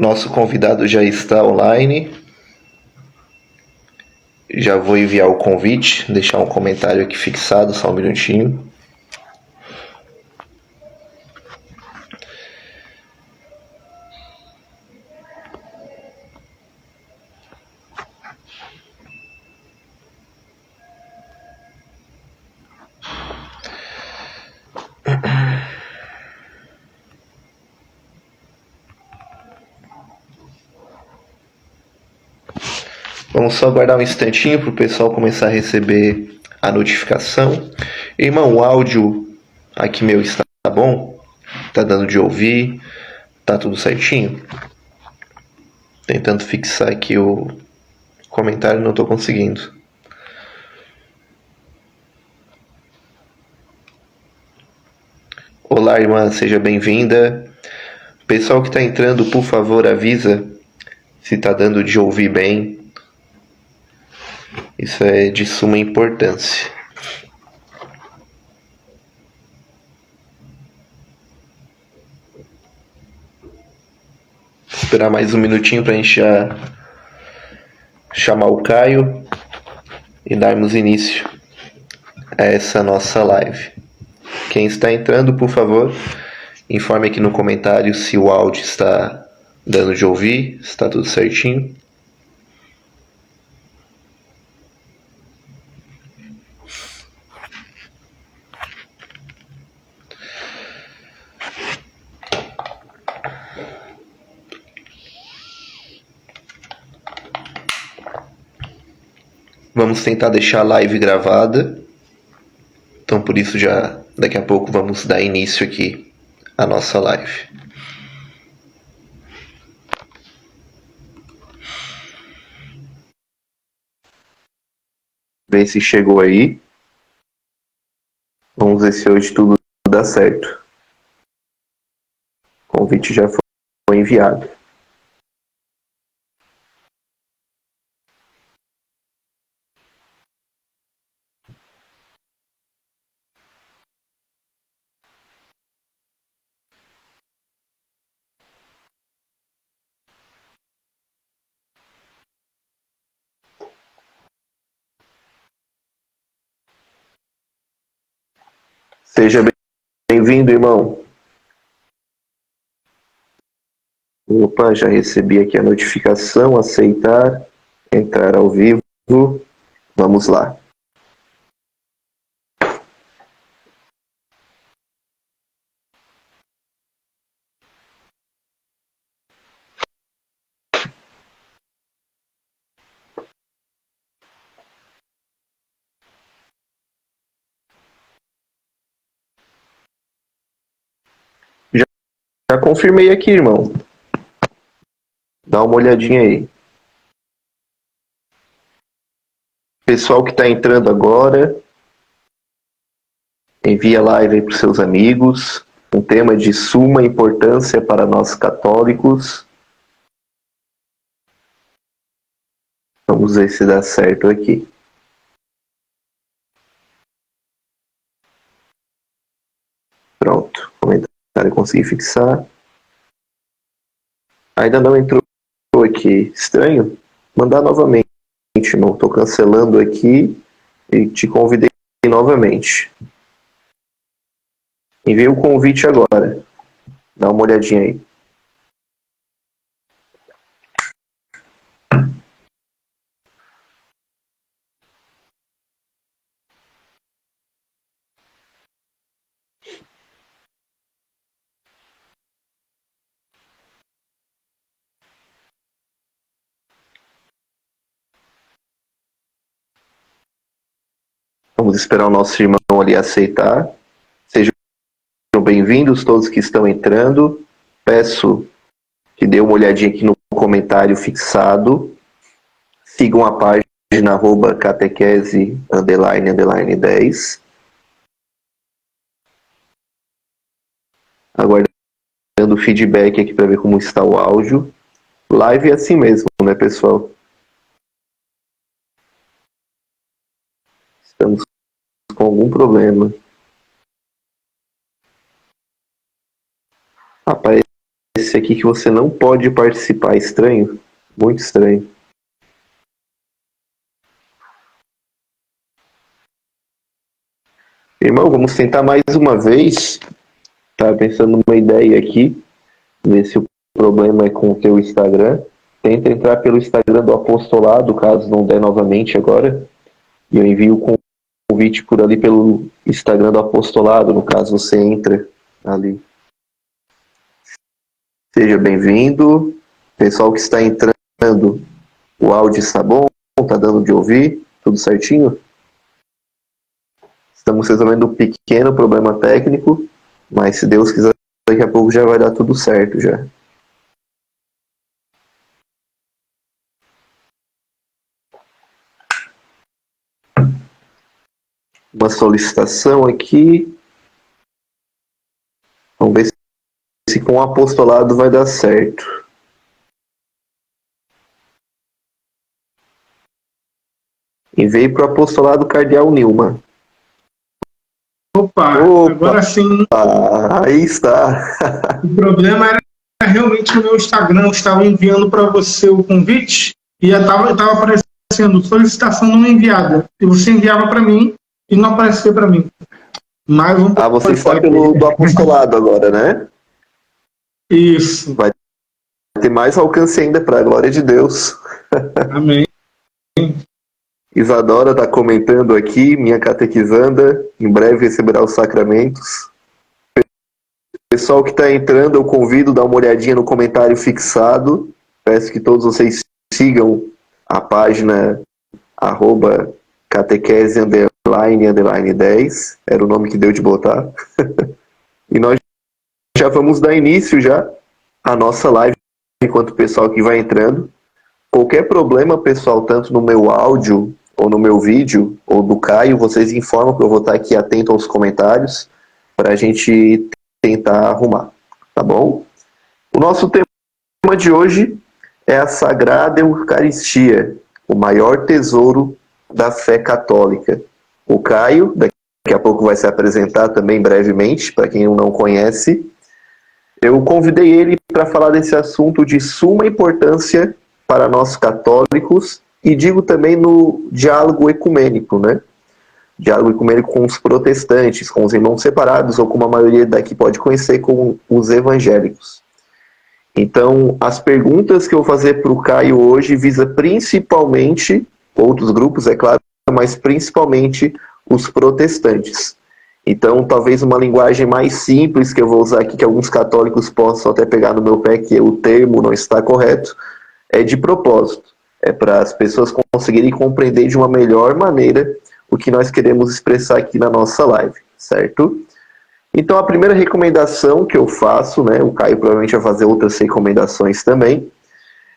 Nosso convidado já está online. Já vou enviar o convite, deixar um comentário aqui fixado, só um minutinho. Vamos só aguardar um instantinho para o pessoal começar a receber a notificação. Irmão, o áudio aqui meu está bom? Tá dando de ouvir? Tá tudo certinho? Tentando fixar aqui o comentário, não estou conseguindo. Olá, irmã, seja bem-vinda. Pessoal que está entrando, por favor, avisa se está dando de ouvir bem. Isso é de suma importância. Vou esperar mais um minutinho para a gente chamar o Caio e darmos início a essa nossa live. Quem está entrando, por favor, informe aqui no comentário se o áudio está dando de ouvir, se está tudo certinho. Vamos tentar deixar a live gravada. Então, por isso, já daqui a pouco vamos dar início aqui à nossa live. Ver se chegou aí. Vamos ver se hoje tudo dá certo. O convite já foi enviado. Seja bem-vindo, irmão. Opa, já recebi aqui a notificação, aceitar, entrar ao vivo. Vamos lá. Já confirmei aqui, irmão. Dá uma olhadinha aí. Pessoal que está entrando agora, envia a live aí para os seus amigos. Um tema de suma importância para nós católicos. Vamos ver se dá certo aqui. Pronto, comentário consegui fixar. Ainda não entrou aqui. Estranho? Mandar novamente, irmão. Estou cancelando aqui e te convidei novamente. Enviei o convite agora. Dá uma olhadinha aí. Vamos esperar o nosso irmão ali aceitar. Sejam bem-vindos todos que estão entrando. Peço que dê uma olhadinha aqui no comentário fixado. Sigam a página @catequese_10. Aguardando o feedback aqui para ver como está o áudio. Live é assim mesmo, né, pessoal? Estamos com algum problema. Apareceu aparecer aqui que você não pode participar. Estranho? Muito estranho. Irmão, vamos tentar mais uma vez. Tava pensando numa ideia aqui. Ver se o problema é com o teu Instagram. Tenta entrar pelo Instagram do Apostolado, caso não der novamente agora. E eu envio o convite por ali pelo Instagram do Apostolado, no caso você entra ali. Seja bem-vindo. Pessoal que está entrando, o áudio está bom? Está dando de ouvir? Tudo certinho? Estamos resolvendo um pequeno problema técnico, mas se Deus quiser, daqui a pouco já vai dar tudo certo já. Uma solicitação aqui. Vamos ver se com o apostolado vai dar certo. Enviei para o apostolado Cardeal Nilma. Opa, agora sim. Aí está. O problema era realmente o meu Instagram. Eu estava enviando para você o convite e estava aparecendo solicitação não enviada. E você enviava para mim e não aparecia para mim. Mais um você está pelo do apostolado agora, né? Isso. Vai ter mais alcance ainda, para a glória de Deus. Amém. Isadora está comentando aqui, minha catequizanda, em breve receberá os sacramentos. Pessoal que está entrando, eu convido a dar uma olhadinha no comentário fixado. Peço que todos vocês sigam a página @catequese_10, era o nome que deu de botar. E nós já vamos dar início já à nossa live, enquanto o pessoal que vai entrando. Qualquer problema, pessoal, tanto no meu áudio, ou no meu vídeo, ou do Caio, vocês informam que eu vou estar aqui atento aos comentários para a gente tentar arrumar, tá bom? O nosso tema de hoje é a Sagrada Eucaristia, o maior tesouro da fé católica. O Caio, daqui a pouco vai se apresentar também brevemente, para quem não conhece. Eu convidei ele para falar desse assunto de suma importância para nós católicos, e digo também no diálogo ecumênico, né? Diálogo ecumênico com os protestantes, com os irmãos separados, ou como a maioria daqui pode conhecer, com os evangélicos. Então, as perguntas que eu vou fazer para o Caio hoje visa principalmente, outros grupos, é claro, mas principalmente os protestantes. Então, talvez uma linguagem mais simples que eu vou usar aqui, que alguns católicos possam até pegar no meu pé, que o termo não está correto, é de propósito. É para as pessoas conseguirem compreender de uma melhor maneira o que nós queremos expressar aqui na nossa live, certo? Então, a primeira recomendação que eu faço, né, o Caio provavelmente vai fazer outras recomendações também,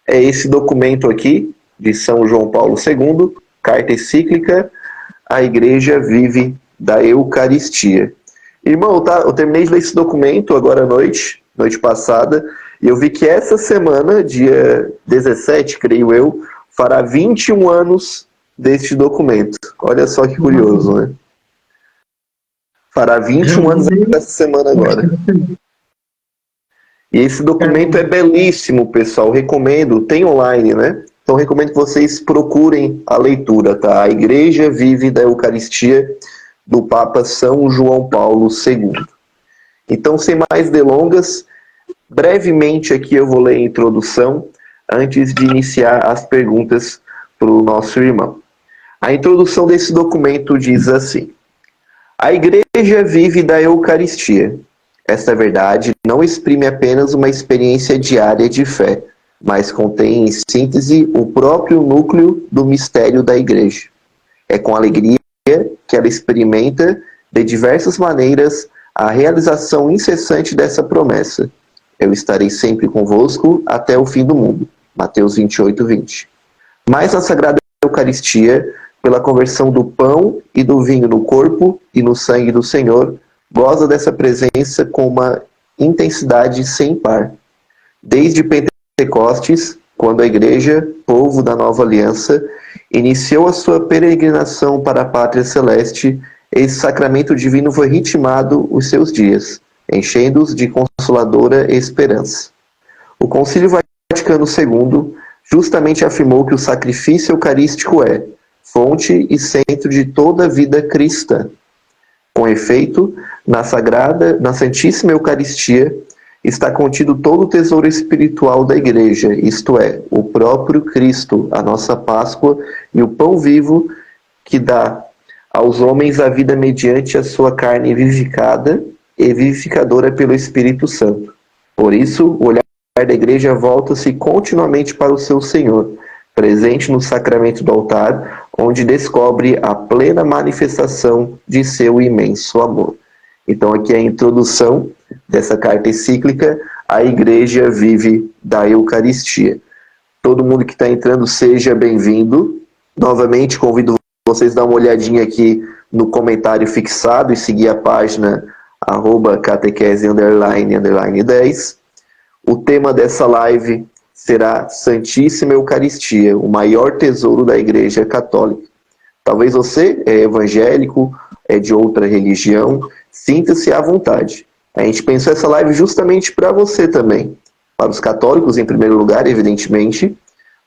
é esse documento aqui, de São João Paulo II, carta encíclica, A Igreja Vive da Eucaristia. Irmão, eu terminei de ler esse documento agora à noite passada, e eu vi que essa semana, dia 17, creio eu, fará 21 anos deste documento. Olha só que curioso, né? Fará 21 anos essa semana agora. E esse documento é belíssimo, pessoal. Recomendo, tem online, né? Então recomendo que vocês procurem a leitura, tá? A Igreja Vive da Eucaristia, do Papa São João Paulo II. Então, sem mais delongas, brevemente aqui eu vou ler a introdução, antes de iniciar as perguntas para o nosso irmão. A introdução desse documento diz assim: a Igreja vive da Eucaristia. Esta verdade não exprime apenas uma experiência diária de fé, mas contém em síntese o próprio núcleo do mistério da Igreja. É com alegria que ela experimenta, de diversas maneiras, a realização incessante dessa promessa. Eu estarei sempre convosco até o fim do mundo. Mateus 28, 20. Mas na Sagrada Eucaristia, pela conversão do pão e do vinho no corpo e no sangue do Senhor, goza dessa presença com uma intensidade sem par. Desde Pentecostes, quando a Igreja, povo da nova aliança, iniciou a sua peregrinação para a pátria celeste, esse sacramento divino foi ritmado os seus dias, enchendo-os de consoladora esperança. O Concílio Vaticano II justamente afirmou que o sacrifício eucarístico é fonte e centro de toda a vida cristã. Com efeito, na Santíssima Eucaristia está contido todo o tesouro espiritual da Igreja, isto é, o próprio Cristo, a nossa Páscoa e o pão vivo que dá aos homens a vida mediante a sua carne vivificada e vivificadora pelo Espírito Santo. Por isso, o olhar da Igreja volta-se continuamente para o seu Senhor, presente no sacramento do altar, onde descobre a plena manifestação de seu imenso amor. Então aqui é a introdução dessa carta encíclica, a Igreja vive da Eucaristia. Todo mundo que está entrando, seja bem-vindo. Novamente, convido vocês a dar uma olhadinha aqui no comentário fixado e seguir a página @catequese_10. O tema dessa live será Santíssima Eucaristia, o maior tesouro da Igreja Católica. Talvez você é evangélico, é de outra religião, sinta-se à vontade. A gente pensou essa live justamente para você também, para os católicos em primeiro lugar, evidentemente,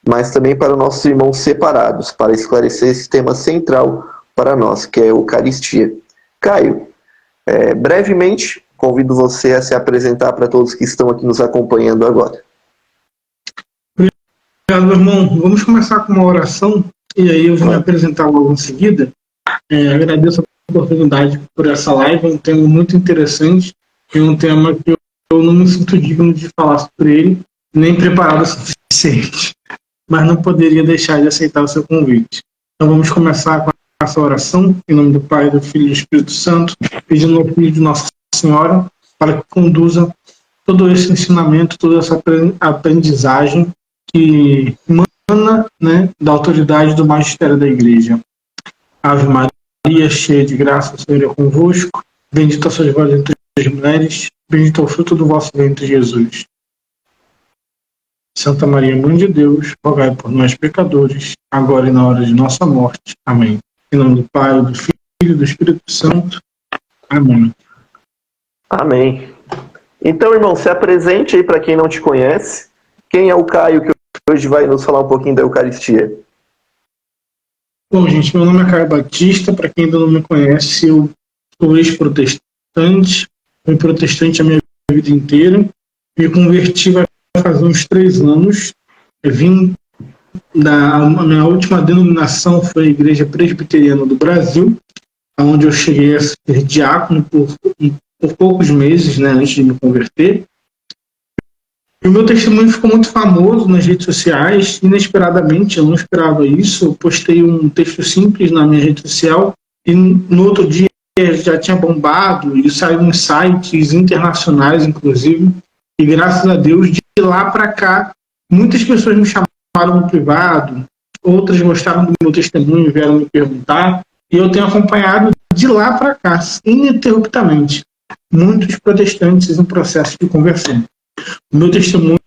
mas também para nossos irmãos separados, para esclarecer esse tema central para nós, que é a Eucaristia. Caio, brevemente, convido você a se apresentar para todos que estão aqui nos acompanhando agora. Obrigado, meu irmão. Vamos começar com uma oração, e aí eu vou me apresentar logo em seguida. Agradeço a oportunidade por essa live, é um tema muito interessante, é um tema que eu não me sinto digno de falar sobre ele, nem preparado o suficiente, mas não poderia deixar de aceitar o seu convite. Então vamos começar com essa oração, em nome do Pai, do Filho e do Espírito Santo, pedindo ao Filho de Nossa Senhora, para que conduza todo esse ensinamento, toda essa aprendizagem que emana, né, da autoridade do magistério da Igreja. Ave Maria, cheia de graça, o Senhor é convosco, bendita sois vós entre as mulheres, bendito é o fruto do vosso ventre, Jesus. Santa Maria, Mãe de Deus, rogai por nós, pecadores, agora e na hora de nossa morte. Amém. Em nome do Pai, do Filho e do Espírito Santo. Amém. Amém. Então, irmão, se apresente aí para quem não te conhece. Quem é o Caio que hoje vai nos falar um pouquinho da Eucaristia? Bom, gente, meu nome é Caio Batista. Para quem ainda não me conhece, eu sou ex-protestante. Fui protestante a minha vida inteira. Me converti vai fazer uns 3 anos. A minha última denominação foi a Igreja Presbiteriana do Brasil, onde eu cheguei a ser diácono por poucos meses, né, antes de me converter. E o meu testemunho ficou muito famoso nas redes sociais, inesperadamente, eu não esperava isso. Eu postei um texto simples na minha rede social e no outro dia já tinha bombado e saiu em sites internacionais, inclusive. E graças a Deus, de lá para cá, muitas pessoas me chamaram no privado, outras gostaram do meu testemunho e vieram me perguntar. E eu tenho acompanhado de lá para cá, ininterruptamente, muitos protestantes em processo de conversão. O meu testemunho,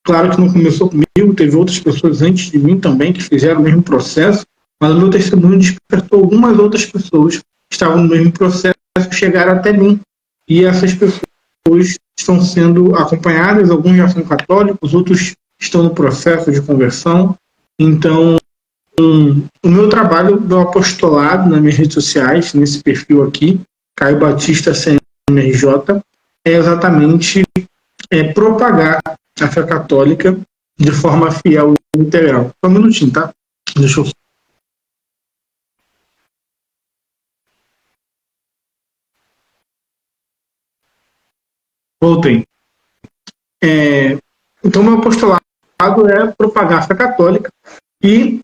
claro que não começou comigo, teve outras pessoas antes de mim também que fizeram o mesmo processo, mas o meu testemunho despertou algumas outras pessoas que estavam no mesmo processo, chegaram até mim. E essas pessoas estão sendo acompanhadas, alguns já são católicos, outros estão no processo de conversão. Então, o meu trabalho do apostolado nas minhas redes sociais, nesse perfil aqui, Caio Batista CMRJ, é exatamente propagar a fé católica de forma fiel e integral. Só um minutinho, tá? Deixa eu... Voltei. Então, meu apostolado é propagar a fé católica e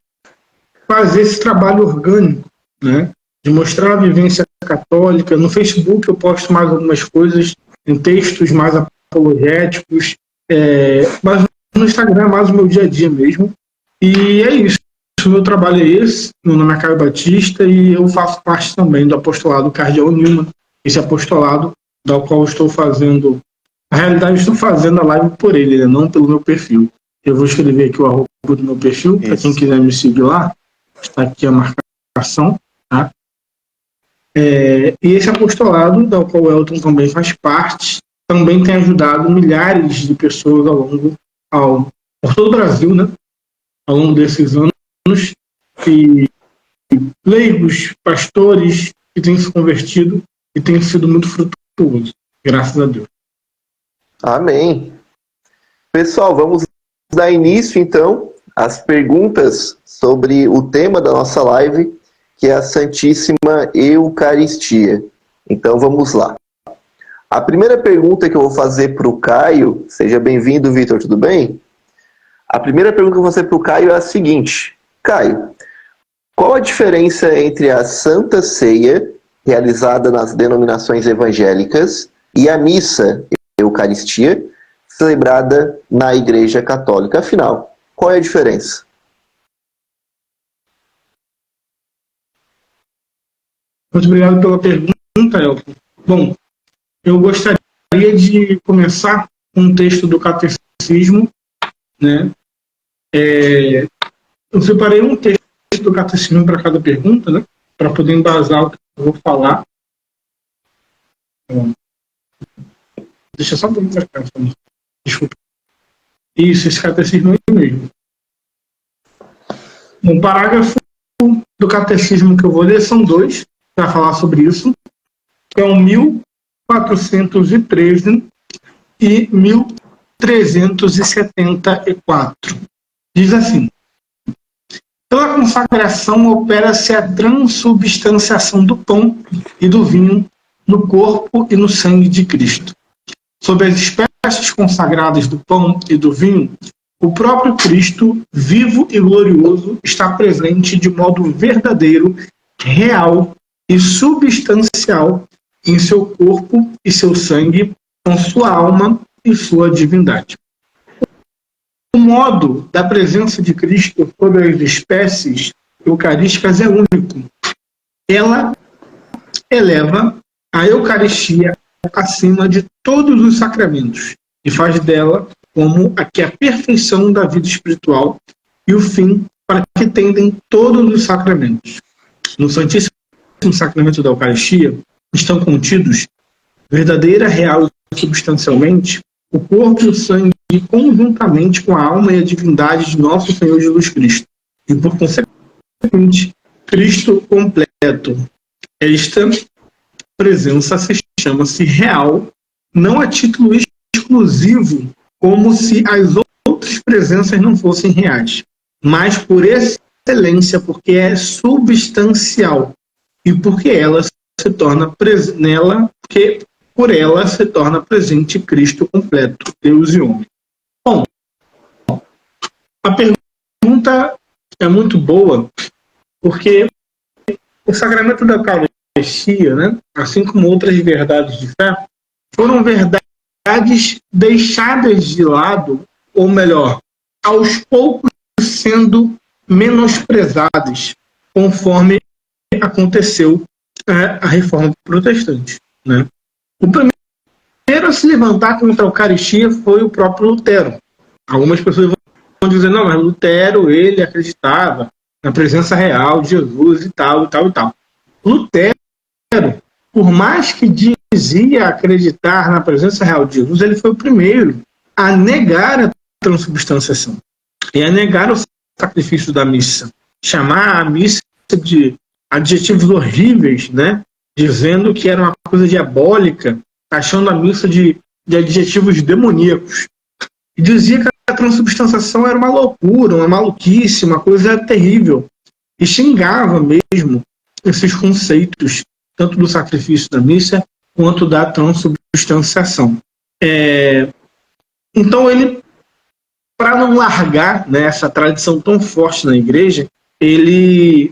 fazer esse trabalho orgânico, né? De mostrar a vivência católica. No Facebook eu posto mais algumas coisas, em textos mais apologéticos, mas no Instagram é mais o meu dia a dia mesmo. E é isso. O meu trabalho é esse. Meu nome é Caio Batista e eu faço parte também do apostolado Cardeal Newman, esse apostolado do qual eu estou fazendo. Na realidade, eu estou fazendo a live por ele, né? Não pelo meu perfil. Eu vou escrever aqui o arroba do meu perfil, para quem quiser me seguir lá. Está aqui a marcação. Tá? E esse apostolado, do qual o Elton também faz parte, também tem ajudado milhares de pessoas por todo o Brasil, né? Ao longo desses anos, e leigos, pastores que têm se convertido e tem sido muito frutuoso, graças a Deus. Amém. Pessoal, vamos dar início, então, às perguntas sobre o tema da nossa live, que é a Santíssima Eucaristia. Então, vamos lá. A primeira pergunta que eu vou fazer para o Caio, seja bem-vindo, Vitor, tudo bem? A primeira pergunta que eu vou fazer para o Caio é a seguinte. Caio, qual a diferença entre a Santa Ceia, realizada nas denominações evangélicas, e a missa, Eucaristia, celebrada na Igreja Católica? Afinal, qual é a diferença? Muito obrigado pela pergunta, Elton. Bom, eu gostaria de começar com um texto do Catecismo, né? Eu separei um texto do Catecismo para cada pergunta, né? Para poder embasar o que eu vou falar. Deixa só um pouquinho para cá. Desculpa. Isso, esse Catecismo aí mesmo. Um parágrafo do Catecismo que eu vou ler são dois, para falar sobre isso, que é o 1413 e 1374. Diz assim: pela consagração opera-se a transubstanciação do pão e do vinho no corpo e no sangue de Cristo. Sob as espécies consagradas do pão e do vinho, o próprio Cristo, vivo e glorioso, está presente de modo verdadeiro, real e substancial em seu corpo e seu sangue, com sua alma e sua divindade. O modo da presença de Cristo sobre as espécies eucarísticas é único. Ela eleva a Eucaristia acima de todos os sacramentos e faz dela como a perfeição da vida espiritual e o fim para que tendem todos os sacramentos. No Santíssimo Sacramento da Eucaristia estão contidos, verdadeira, real e substancialmente, o corpo e o sangue conjuntamente com a alma e a divindade de nosso Senhor Jesus Cristo. E, por consequente, Cristo completo. Esta presença chama-se real, não a título exclusivo, como se as outras presenças não fossem reais, mas por excelência, porque é substancial e porque ela se torna porque por ela se torna presente Cristo completo, Deus e homem. Bom, a pergunta é muito boa, porque o sacramento da Eucaristia, né, assim como outras verdades de fé, foram verdades deixadas de lado, ou melhor, aos poucos sendo menosprezadas, conforme aconteceu a Reforma Protestante, né? O primeiro a se levantar contra a Eucaristia foi o próprio Lutero. Algumas pessoas vão dizer, não, mas Lutero, ele acreditava na presença real de Jesus e tal, e tal, e tal. Lutero, por mais que dizia acreditar na presença real de Jesus, ele foi o primeiro a negar a transubstanciação e a negar o sacrifício da missa. Chamar a missa de adjetivos horríveis, né? Dizendo que era uma coisa diabólica, achando a missa de adjetivos demoníacos. E dizia que a transubstanciação era uma loucura, uma maluquice, uma coisa terrível. E xingava mesmo esses conceitos, tanto do sacrifício da missa, quanto da transubstanciação. Então ele, para não largar, né, essa tradição tão forte na igreja, ele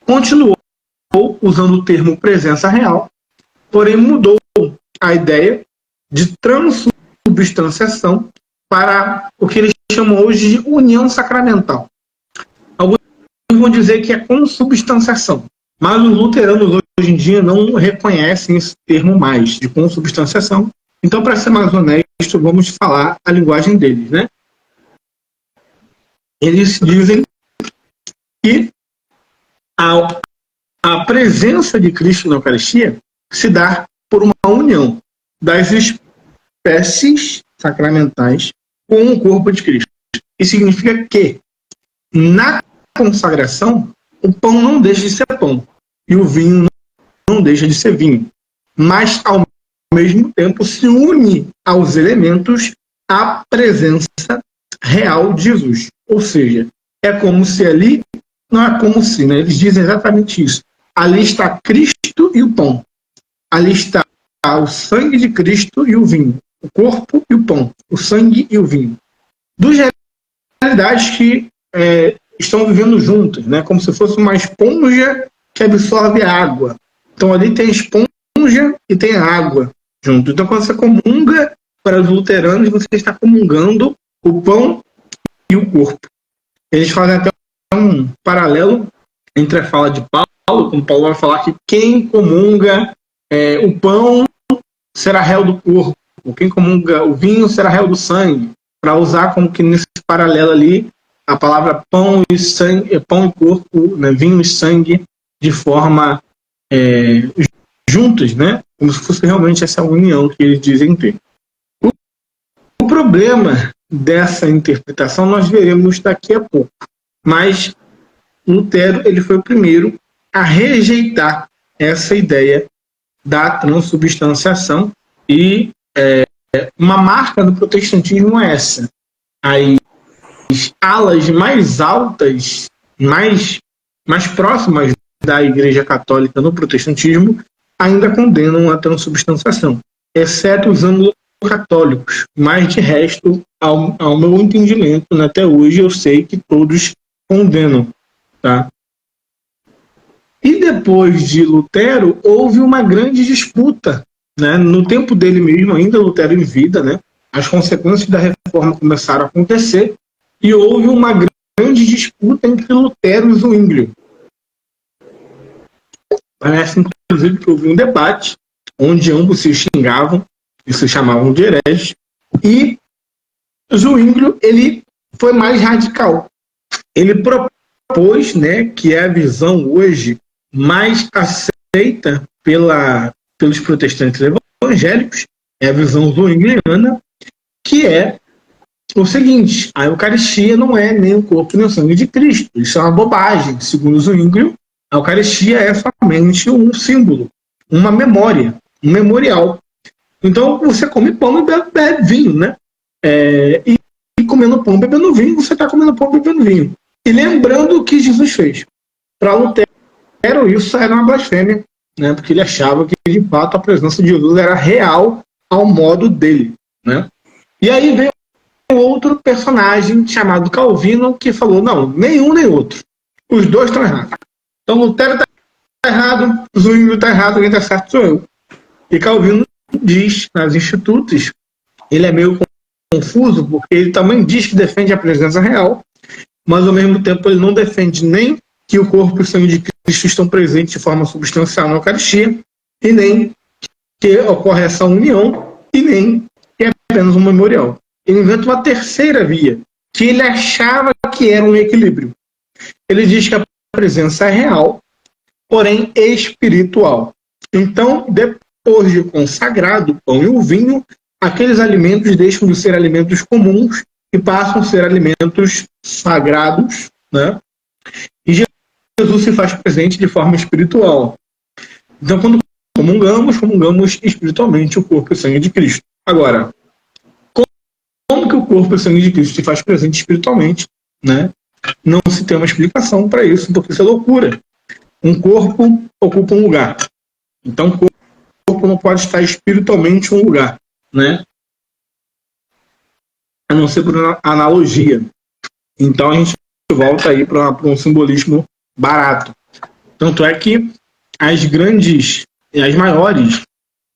continuou usando o termo presença real, porém mudou a ideia de transubstanciação para o que eles chamam hoje de união sacramental. Alguns vão dizer que é consubstanciação, mas os luteranos hoje em dia não reconhecem esse termo mais, de consubstanciação. Então, para ser mais honesto, vamos falar a linguagem deles, né? Eles dizem que a presença de Cristo na Eucaristia se dá por uma união das espécies sacramentais com o corpo de Cristo. Isso significa que, na consagração, o pão não deixa de ser pão e o vinho não deixa de ser vinho, mas, ao mesmo tempo, se une aos elementos a presença real de Jesus. Ou seja, é como se ali, não é como se, né? Eles dizem exatamente isso. Ali está Cristo e o pão. Ali está o sangue de Cristo e o vinho. O corpo e o pão. O sangue e o vinho. Duas realidades que estão vivendo juntas, né? Como se fosse uma esponja que absorve a água. Então ali tem a esponja e tem a água junto. Então quando você comunga, para os luteranos, você está comungando o pão e o corpo. Eles fazem até um paralelo entre a fala de Paulo, como Paulo vai falar que quem comunga o pão será réu do corpo, quem comunga o vinho será réu do sangue, para usar como que nesse paralelo ali a palavra pão e sangue, pão e corpo, né, vinho e sangue, de forma juntos, né, como se fosse realmente essa união que eles dizem ter. O problema dessa interpretação nós veremos daqui a pouco, mas Lutero ele foi o primeiro a rejeitar essa ideia da transubstanciação e uma marca do protestantismo é essa. As alas mais altas, mais próximas da Igreja Católica no protestantismo ainda condenam a transubstanciação, exceto os anglo-católicos, mas de resto, ao meu entendimento, né, até hoje eu sei que todos condenam. Tá? E depois de Lutero, houve uma grande disputa, né? No tempo dele mesmo, ainda Lutero em vida, né? As consequências da reforma começaram a acontecer e houve uma grande disputa entre Lutero e Zwinglio. Parece, inclusive, que houve um debate onde ambos se xingavam e se chamavam de hereges, e Zwinglio, ele foi mais radical. Ele propôs, né, que é a visão hoje mais aceita pelos protestantes evangélicos, é a visão zwingliana, que é o seguinte: a Eucaristia não é nem o corpo nem o sangue de Cristo. Isso é uma bobagem. Segundo Zwinglio, a Eucaristia é somente um símbolo, uma memória, um memorial. Então você come pão e bebe vinho, né? E comendo pão, bebendo vinho, você está comendo pão, bebendo vinho. E lembrando o que Jesus fez. Para Lutero, isso era uma blasfêmia, né? Porque ele achava que, de fato, a presença de Jesus era real ao modo dele, né? E aí veio outro personagem chamado Calvino que falou: não, nenhum nem outro. Os dois estão errados. Então Lutero está errado, Zwinglio está errado, quem está certo sou eu. E Calvino diz nas Institutos, ele é meio confuso, porque ele também diz que defende a presença real, mas ao mesmo tempo ele não defende nem que o corpo e o sangue de Cristo estão presentes de forma substancial na Eucaristia, e nem que ocorre essa união, e nem que é apenas um memorial. Ele inventa uma terceira via, que ele achava que era um equilíbrio. Ele diz que a presença é real, porém espiritual. Então, depois de consagrado o pão e o vinho, aqueles alimentos deixam de ser alimentos comuns e passam a ser alimentos sagrados, né? E Jesus se faz presente de forma espiritual. Então, quando comungamos espiritualmente o corpo e o sangue de Cristo. Agora, como que o corpo e o sangue de Cristo se faz presente espiritualmente, né? Não se tem uma explicação para isso, porque isso é loucura. Um corpo ocupa um lugar. Então, o corpo não pode estar espiritualmente em um lugar, né? A não ser por analogia. Então, a gente volta aí para um simbolismo barato. Tanto é que as grandes, as maiores,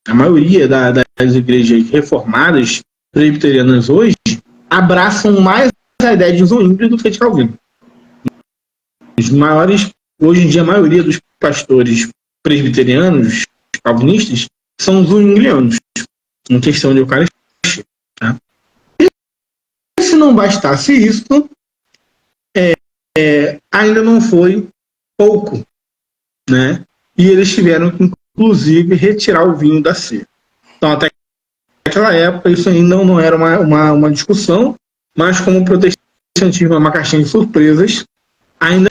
a maioria das igrejas reformadas presbiterianas hoje abraçam mais a ideia de Zwinglio do que de Calvino. Os maiores, hoje em dia, a maioria dos pastores presbiterianos, calvinistas, são zwinglianos, em questão de Eucaristia. Tá? E se não bastasse isso, ainda não foi pouco, né? E eles tiveram que, inclusive, retirar o vinho da ceia. Então, até que naquela época isso ainda não era uma discussão, mas como o protestantismo é uma caixinha de surpresas, ainda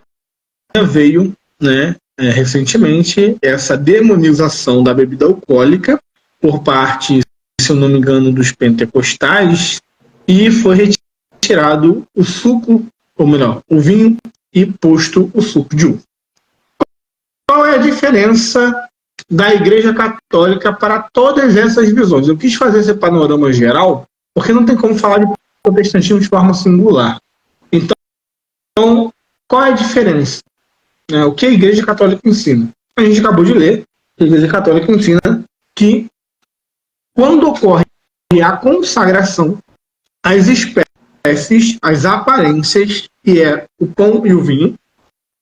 veio, né, recentemente essa demonização da bebida alcoólica por parte, se eu não me engano, dos pentecostais, e foi retirado o suco, ou melhor, o vinho, e posto o suco de uva. Qual é a diferença da Igreja Católica para todas essas visões? Eu quis fazer esse panorama geral, porque não tem como falar de protestantismo de forma singular. Então, qual é a diferença? O que a Igreja Católica ensina? A gente acabou de ler, a Igreja Católica ensina que quando ocorre a consagração, as espécies, as aparências, que é o pão e o vinho,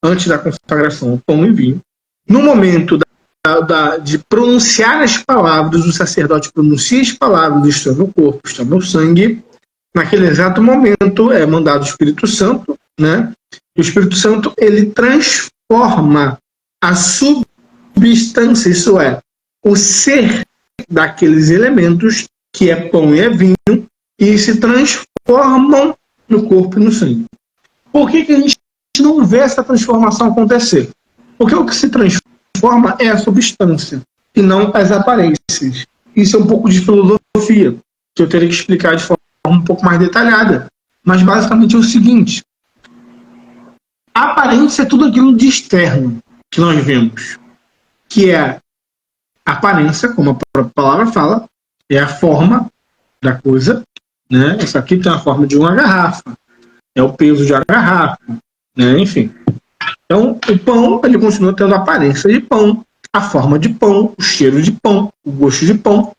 antes da consagração, o pão e o vinho, no momento de pronunciar as palavras, o sacerdote pronuncia as palavras, isto é meu corpo, isto é meu sangue, naquele exato momento é mandado o Espírito Santo, né? O Espírito Santo, ele transforma a substância, isso é, o ser daqueles elementos, que é pão e é vinho, e se transformam no corpo e no sangue. Por que a gente não vê essa transformação acontecer? Porque o que se transforma é a substância, e não as aparências. Isso é um pouco de filosofia, que eu teria que explicar de forma um pouco mais detalhada. Mas basicamente é o seguinte: a aparência é tudo aquilo de externo que nós vemos, que é a aparência, como a própria palavra fala, é a forma da coisa, né? Essa aqui tem a forma de uma garrafa, é o peso de uma garrafa, né? Enfim. Então, o pão, ele continua tendo a aparência de pão, a forma de pão, o cheiro de pão, o gosto de pão.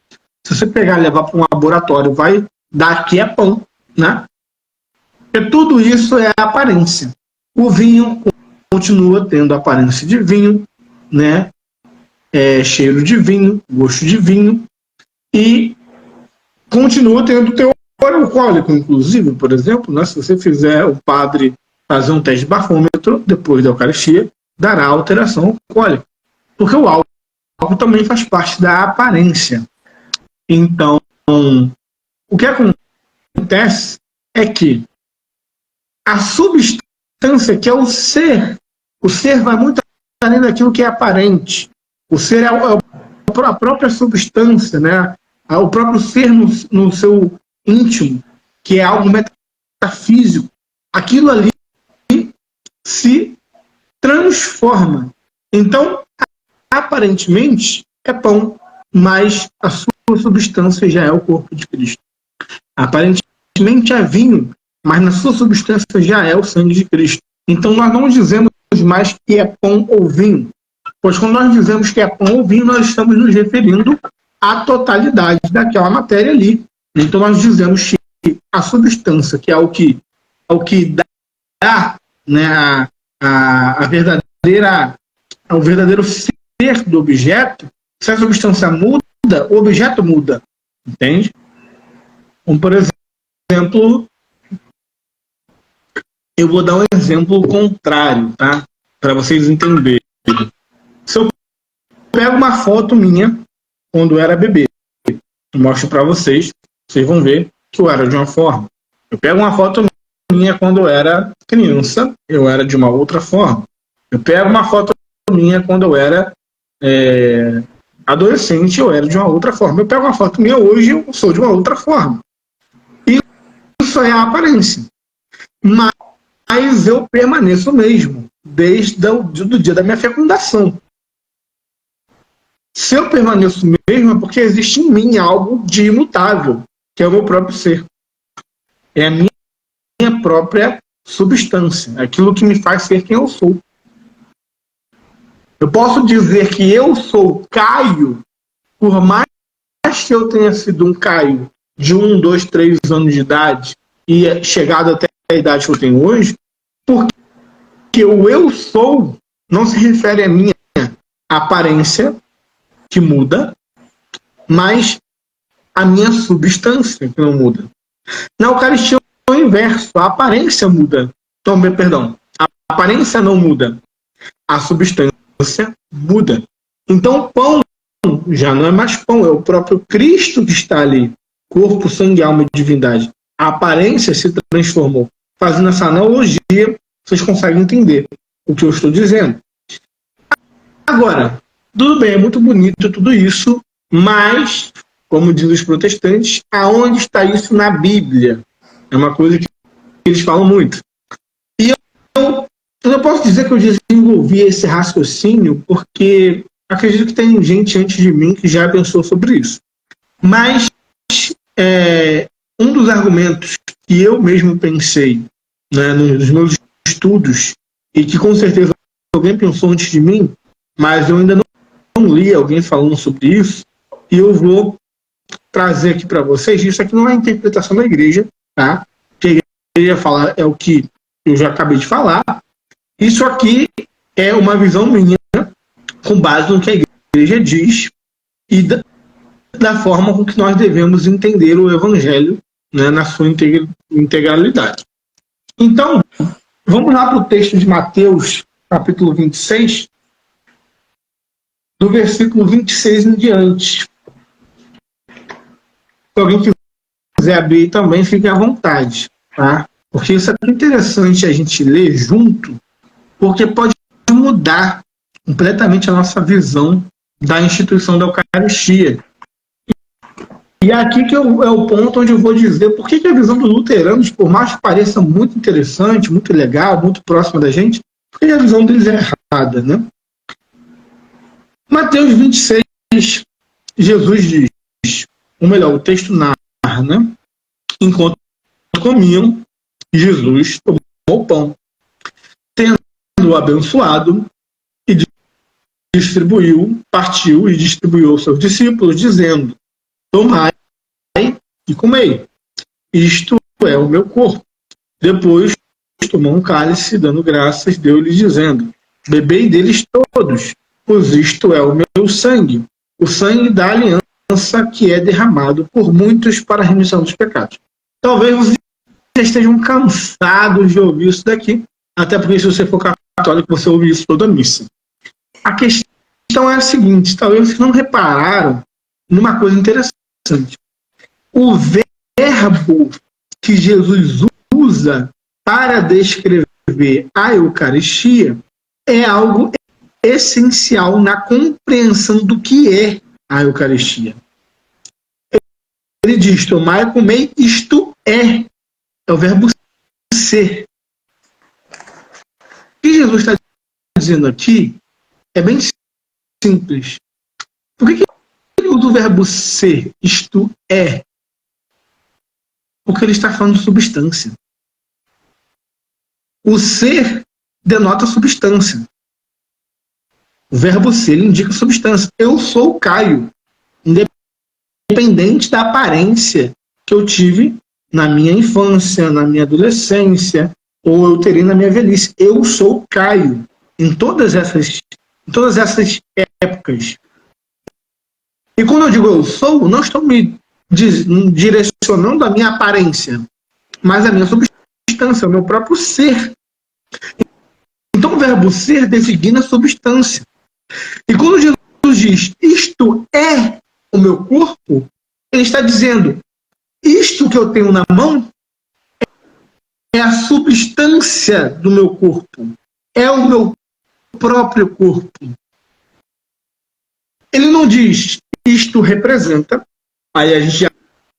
Se você pegar e levar para um laboratório, vai dar que é pão, né? E tudo isso é a aparência. O vinho continua tendo a aparência de vinho, né? Cheiro de vinho, gosto de vinho, e continua tendo teor alcoólico, inclusive, por exemplo, né? Se você fizer o padre fazer um teste de bafômetro depois da Eucaristia, dará alteração alcoólica, porque o álcool também faz parte da aparência. Então, o que acontece é que a substância, que é o ser vai muito além daquilo que é aparente. O ser é a própria substância, né? O próprio ser no seu íntimo, que é algo metafísico. Aquilo ali se transforma. Então, aparentemente, é pão, mas a sua substância já é o corpo de Cristo. Aparentemente é vinho, mas na sua substância já é o sangue de Cristo. Então, nós não dizemos mais que é pão ou vinho, pois quando nós dizemos que é pão ou vinho, nós estamos nos referindo à totalidade daquela matéria ali. Então, nós dizemos que a substância, que é o que dá, né, o verdadeiro ser do objeto, se a substância muda, o objeto muda. Entende? Como, por exemplo, eu vou dar um exemplo contrário, tá? Para vocês entenderem. Se eu pego uma foto minha quando eu era bebê, eu mostro para vocês, vocês vão ver que eu era de uma forma. Eu pego uma foto minha quando eu era criança, eu era de uma outra forma. Eu pego uma foto minha quando eu era adolescente, eu era de uma outra forma. Eu pego uma foto minha hoje, eu sou de uma outra forma. Isso é a aparência. Mas eu permaneço mesmo, desde o dia da minha fecundação. Se eu permaneço mesmo, é porque existe em mim algo de imutável, que é o meu próprio ser. É a minha própria substância, aquilo que me faz ser quem eu sou. Eu posso dizer que eu sou Caio, por mais que eu tenha sido um Caio de 1, 2, 3 anos de idade e chegado até a idade que eu tenho hoje, porque o eu sou não se refere à minha aparência, que muda, mas à minha substância, que não muda. Na Eucaristia é o inverso, a aparência muda. Então, perdão, a aparência não muda, a substância muda. Então, o pão já não é mais pão, é o próprio Cristo que está ali. corpo, sangue, alma e divindade. A aparência se transformou. Fazendo essa analogia, vocês conseguem entender o que eu estou dizendo. Agora, tudo bem, é muito bonito tudo isso, mas, como dizem os protestantes, aonde está isso na Bíblia? É uma coisa que eles falam muito. E eu não posso dizer que eu desenvolvi esse raciocínio, porque acredito que tem gente antes de mim que já pensou sobre isso. Mas um dos argumentos que eu mesmo pensei, né, nos meus estudos, e que com certeza alguém pensou antes de mim, mas eu ainda não li alguém falando sobre isso, e eu vou trazer aqui para vocês. Isso aqui não é a interpretação da igreja, tá? O que a igreja fala é o que eu já acabei de falar. Isso aqui é uma visão minha, com base no que a igreja diz e da forma com que nós devemos entender o evangelho, né, na sua integralidade. Então, vamos lá para o texto de Mateus, capítulo 26, do versículo 26 em diante. Se alguém quiser abrir também, fique à vontade, tá? Porque isso é interessante a gente ler junto, porque pode mudar completamente a nossa visão da instituição da Eucaristia. E aqui que é o ponto onde eu vou dizer por que a visão dos luteranos, por mais que pareça muito interessante, muito legal, muito próxima da gente, porque a visão deles é errada, né? Mateus 26, Jesus diz, ou melhor, o texto narra, né? Enquanto comiam, Jesus tomou o pão, tendo abençoado, e distribuiu, partiu e distribuiu aos seus discípulos, dizendo: tomai e comei, isto é o meu corpo. Depois tomou um cálice, dando graças, deu-lhes dizendo: bebei deles todos, pois isto é o meu sangue, o sangue da aliança que é derramado por muitos para a remissão dos pecados. Talvez vocês estejam cansados de ouvir isso daqui, até porque se você for católico, você ouve isso toda a missa. A questão é a seguinte: talvez vocês não repararam numa coisa interessante. O verbo que Jesus usa para descrever a Eucaristia é algo essencial na compreensão do que é a Eucaristia. Ele diz: tomai e comei, isto é o verbo ser. O que Jesus está dizendo aqui é bem simples. Por que ele usa o verbo ser, isto é? Porque ele está falando de substância. O ser denota substância. O verbo ser indica substância. Eu sou o Caio, independente da aparência que eu tive na minha infância, na minha adolescência, ou eu terei na minha velhice. Eu sou o Caio em todas essas épocas. E quando eu digo eu sou, não estou me direcionando a minha aparência, mas a minha substância, o meu próprio ser. Então o verbo ser designa substância. E quando Jesus diz, isto é o meu corpo, ele está dizendo, isto que eu tenho na mão é a substância do meu corpo. É o meu próprio corpo. Ele não diz, isto representa. Aí a gente já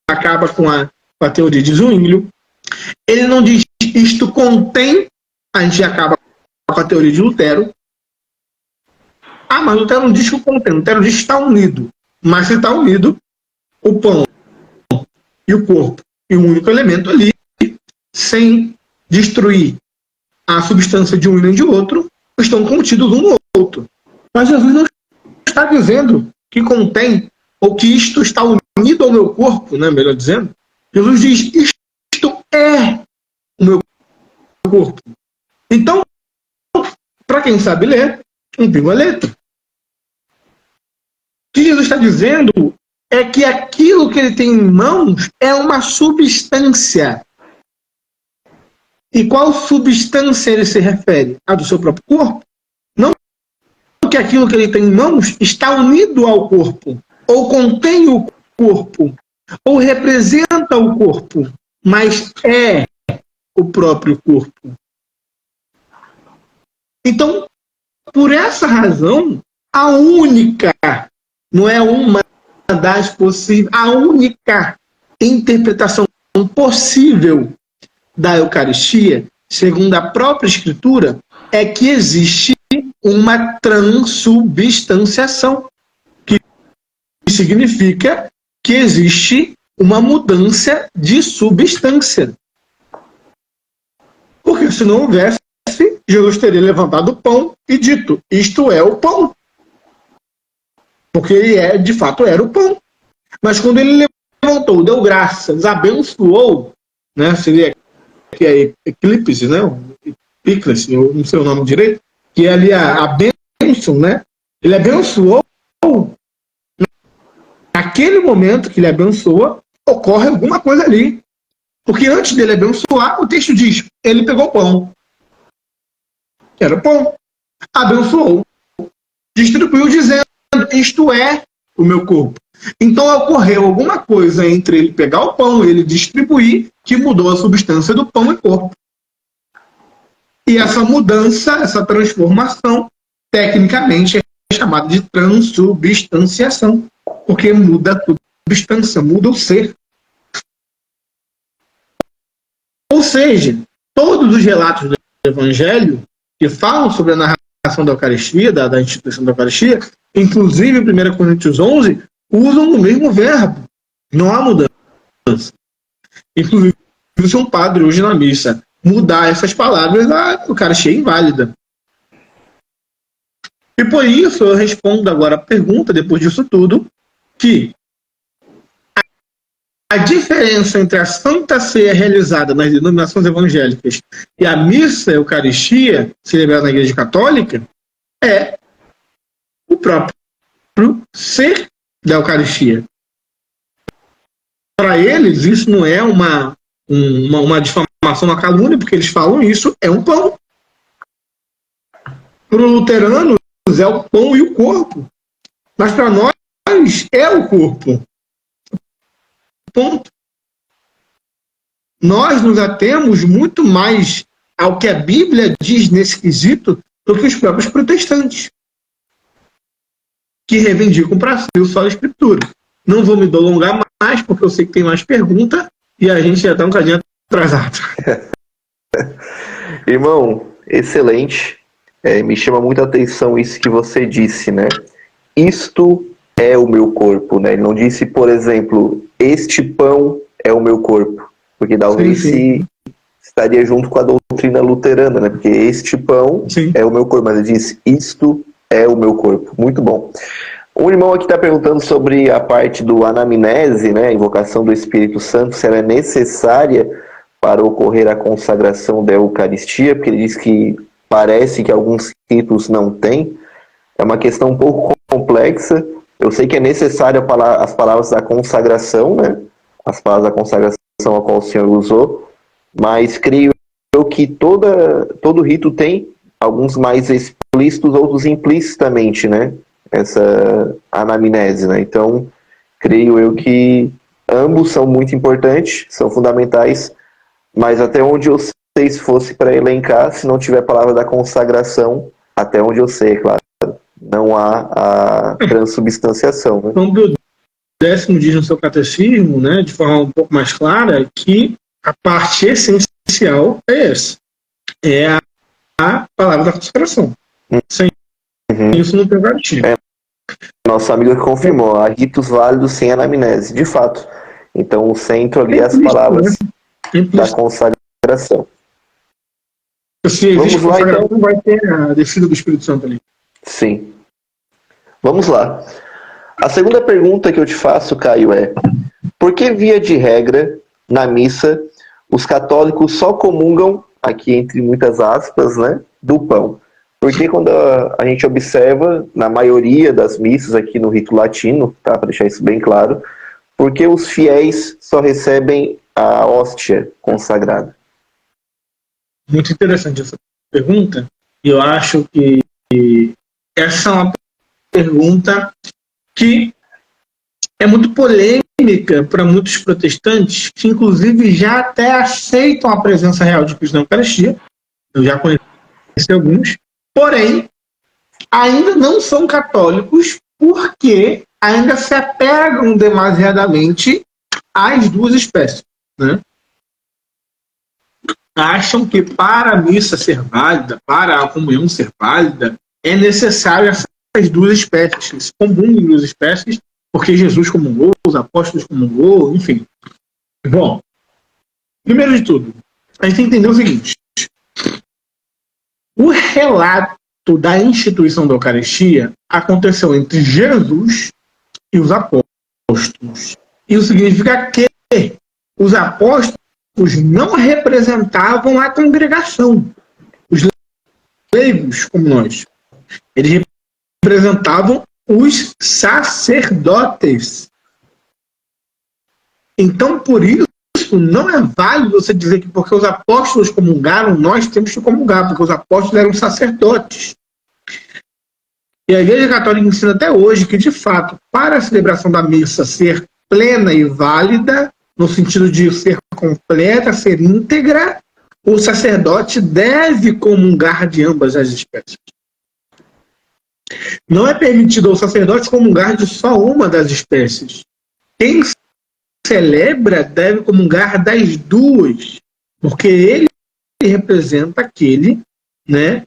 acaba com a teoria de Zwinglio. Ele não diz isto contém, a gente já acaba com a teoria de Lutero. Ah, mas Lutero não diz que contém, Lutero diz que está unido. Mas se está unido, o pão e o corpo e um único elemento ali, sem destruir a substância de um e nem de outro, estão contidos um no outro. Mas Jesus não está dizendo que contém, ou que isto está unido ao meu corpo, né, melhor dizendo. Jesus diz, isto é o meu corpo. Então, para quem sabe ler, um pingo a letra. O que Jesus está dizendo é que aquilo que ele tem em mãos é uma substância. E qual substância ele se refere? A do seu próprio corpo? Não que aquilo que ele tem em mãos está unido ao corpo, ou contém o corpo, ou representa o corpo, mas é o próprio corpo. Então, por essa razão, a única, não é uma das possíveis, a única interpretação possível da Eucaristia, segundo a própria Escritura, é que existe uma transubstanciação, que significa que existe uma mudança de substância. Porque se não houvesse, Jesus teria levantado o pão e dito, isto é o pão. Porque ele de fato era o pão. Mas quando ele levantou, deu graças, abençoou, né, seria que é eclipse, né, epíclise, eu não sei o nome direito, que é ali a bênção, né? Ele abençoou, naquele momento que ele abençoa, ocorre alguma coisa ali. Porque antes dele abençoar, o texto diz, ele pegou o pão. Era pão. Abençoou. Distribuiu dizendo, isto é o meu corpo. Então ocorreu alguma coisa entre ele pegar o pão e ele distribuir que mudou a substância do pão e corpo. E essa mudança, essa transformação, tecnicamente é chamada de transubstanciação. Porque muda a substância, muda o ser. Ou seja, todos os relatos do Evangelho que falam sobre a narração da Eucaristia, da instituição da Eucaristia, inclusive em 1 Coríntios 11, usam o mesmo verbo. Não há mudança. Inclusive, se um padre hoje na missa mudar essas palavras, a Eucaristia é inválida. E por isso eu respondo agora a pergunta, depois disso tudo, que a diferença entre a Santa Ceia realizada nas denominações evangélicas e a missa Eucaristia celebrada na Igreja Católica é o próprio ser da Eucaristia. Para eles, isso não é uma difamação, uma calúnia, porque eles falam isso, é um pão. Para os luteranos, é o pão e o corpo. Mas para nós, é o corpo. Ponto. Nós nos atemos muito mais ao que a Bíblia diz nesse quesito do que os próprios protestantes, que reivindicam para si o só a Escritura. Não vou me prolongar mais, porque eu sei que tem mais pergunta e a gente já está um bocadinho atrasado. Irmão, excelente. Me chama muita atenção isso que você disse, né? Isto é o meu corpo, né? Ele não disse, por exemplo, este pão é o meu corpo, porque talvez estaria junto com a doutrina luterana, né? Porque este pão é o meu corpo, mas ele disse, isto é o meu corpo. Muito bom. Um irmão aqui está perguntando sobre a parte do anamnese, né? A invocação do Espírito Santo, se ela é necessária para ocorrer a consagração da Eucaristia, porque ele diz que parece que alguns ritos não têm. É uma questão um pouco complexa. Eu sei que é necessário as palavras da consagração, né? As palavras da consagração a qual o Senhor usou, mas creio eu que todo rito tem, alguns mais explícitos, outros implicitamente, né? Essa anamnese, né? Então, creio eu que ambos são muito importantes, são fundamentais, mas até onde eu sei, se fosse para elencar, se não tiver a palavra da consagração, até onde eu sei, é claro, não há a transubstanciação, né? Então, o 10º diz no seu catecismo, né, de forma um pouco mais clara, que a parte essencial é essa. É a palavra da consagração. Sem isso não tem garantia. Nosso amigo que confirmou, há ritos válidos sem anamnese, de fato. Então o centro ali é as palavras da consagração. Se existe consagração, então vai ter a descida do Espírito Santo ali. Sim. Vamos lá. A segunda pergunta que eu te faço, Caio, é: por que, via de regra, na missa, os católicos só comungam, aqui entre muitas aspas, né, do pão? Porque quando a gente observa, na maioria das missas aqui no rito latino, tá, para deixar isso bem claro, porque os fiéis só recebem a hóstia consagrada? Muito interessante essa pergunta. Eu acho que essa é uma pergunta que é muito polêmica polêmica para muitos protestantes, que inclusive já até aceitam a presença real de Cristo na Eucaristia. Eu já conheci alguns. Porém, ainda não são católicos porque ainda se apegam demasiadamente às duas espécies, né? Acham que para a missa ser válida, para a comunhão ser válida, é necessário essas duas espécies, se comunguem duas espécies, porque Jesus comungou, os apóstolos comungou, enfim. Bom, primeiro de tudo, a gente tem que entender o seguinte: o relato da instituição da Eucaristia aconteceu entre Jesus e os apóstolos. Isso significa que os apóstolos não representavam a congregação. Os leigos, como nós. Eles representavam os sacerdotes. Então, por isso, não é válido você dizer que porque os apóstolos comungaram, nós temos que comungar, porque os apóstolos eram sacerdotes. E a Igreja Católica ensina até hoje que, de fato, para a celebração da missa ser plena e válida, no sentido de ser completa, ser íntegra, o sacerdote deve comungar de ambas as espécies. Não é permitido ao sacerdote comungar de só uma das espécies. Quem celebra deve comungar das duas, porque ele representa aquele, né,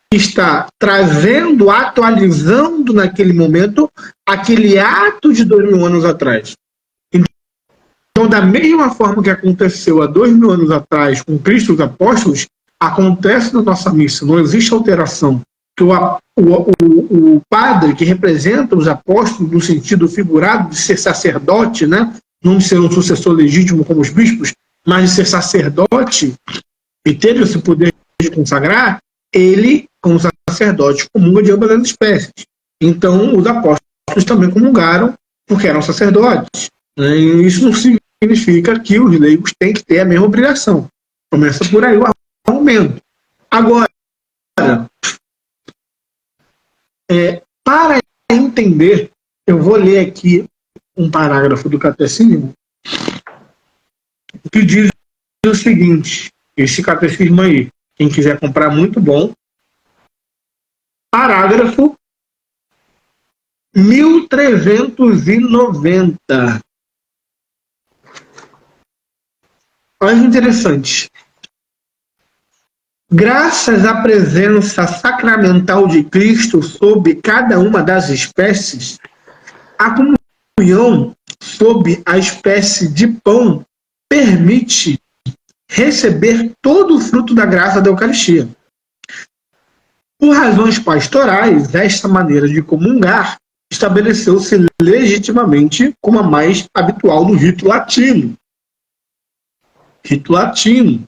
que está trazendo, atualizando naquele momento aquele ato de 2000 anos atrás. Então, da mesma forma que aconteceu há 2000 anos atrás com Cristo e os apóstolos, acontece na nossa missa, não existe alteração. Que o padre que representa os apóstolos no sentido figurado de ser sacerdote, né? Não de ser um sucessor legítimo como os bispos, mas de ser sacerdote e ter esse poder de consagrar, ele, como sacerdote, comunga de ambas as espécies. Então, os apóstolos também comungaram porque eram sacerdotes. Né? E isso não significa que os leigos têm que ter a mesma obrigação. Começa por aí o argumento. Agora, para entender, eu vou ler aqui um parágrafo do Catecismo que diz o seguinte, esse catecismo aí, quem quiser comprar, muito bom. Parágrafo 1390. Olha que interessante. Graças à presença sacramental de Cristo sob cada uma das espécies, a comunhão sob a espécie de pão permite receber todo o fruto da graça da Eucaristia. Por razões pastorais, esta maneira de comungar estabeleceu-se legitimamente como a mais habitual no rito latino. Rito latino.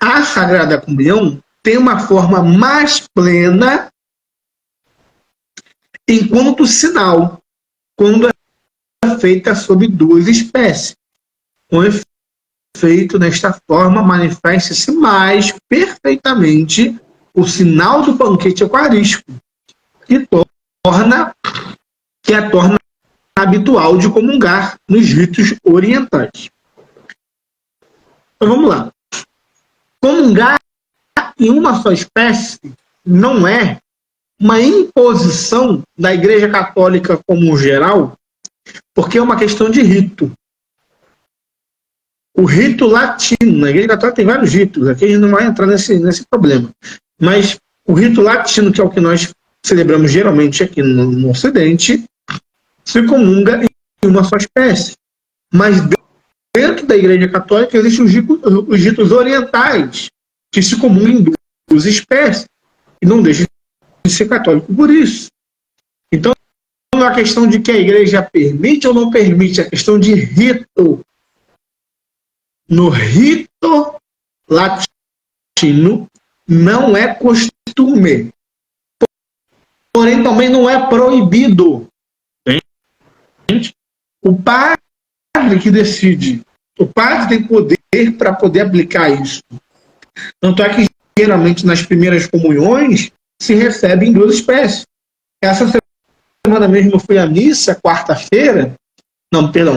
A Sagrada Comunhão tem uma forma mais plena enquanto sinal, quando é feita sob duas espécies. Com efeito, nesta forma, manifesta-se mais perfeitamente o sinal do banquete eucarístico, que a torna habitual de comungar nos ritos orientais. Então, vamos lá. Comungar em uma só espécie não é uma imposição da Igreja Católica como geral, porque é uma questão de rito. O rito latino, a Igreja Católica tem vários ritos, aqui a gente não vai entrar nesse problema, mas o rito latino, que é o que nós celebramos geralmente aqui no Ocidente, se comunga em uma só espécie. Mas dentro da Igreja Católica existem os ritos orientais, que se comungam em duas espécies, e não deixam de ser católico por isso. Então, não é a questão de que a Igreja permite ou não permite, é a questão de rito. No rito latino, não é costume. Porém, também não é proibido. Entende? O padre que decide. O padre tem poder para poder aplicar isso. Tanto é que, geralmente, nas primeiras comunhões, se recebe em duas espécies. Essa semana mesmo eu fui à missa,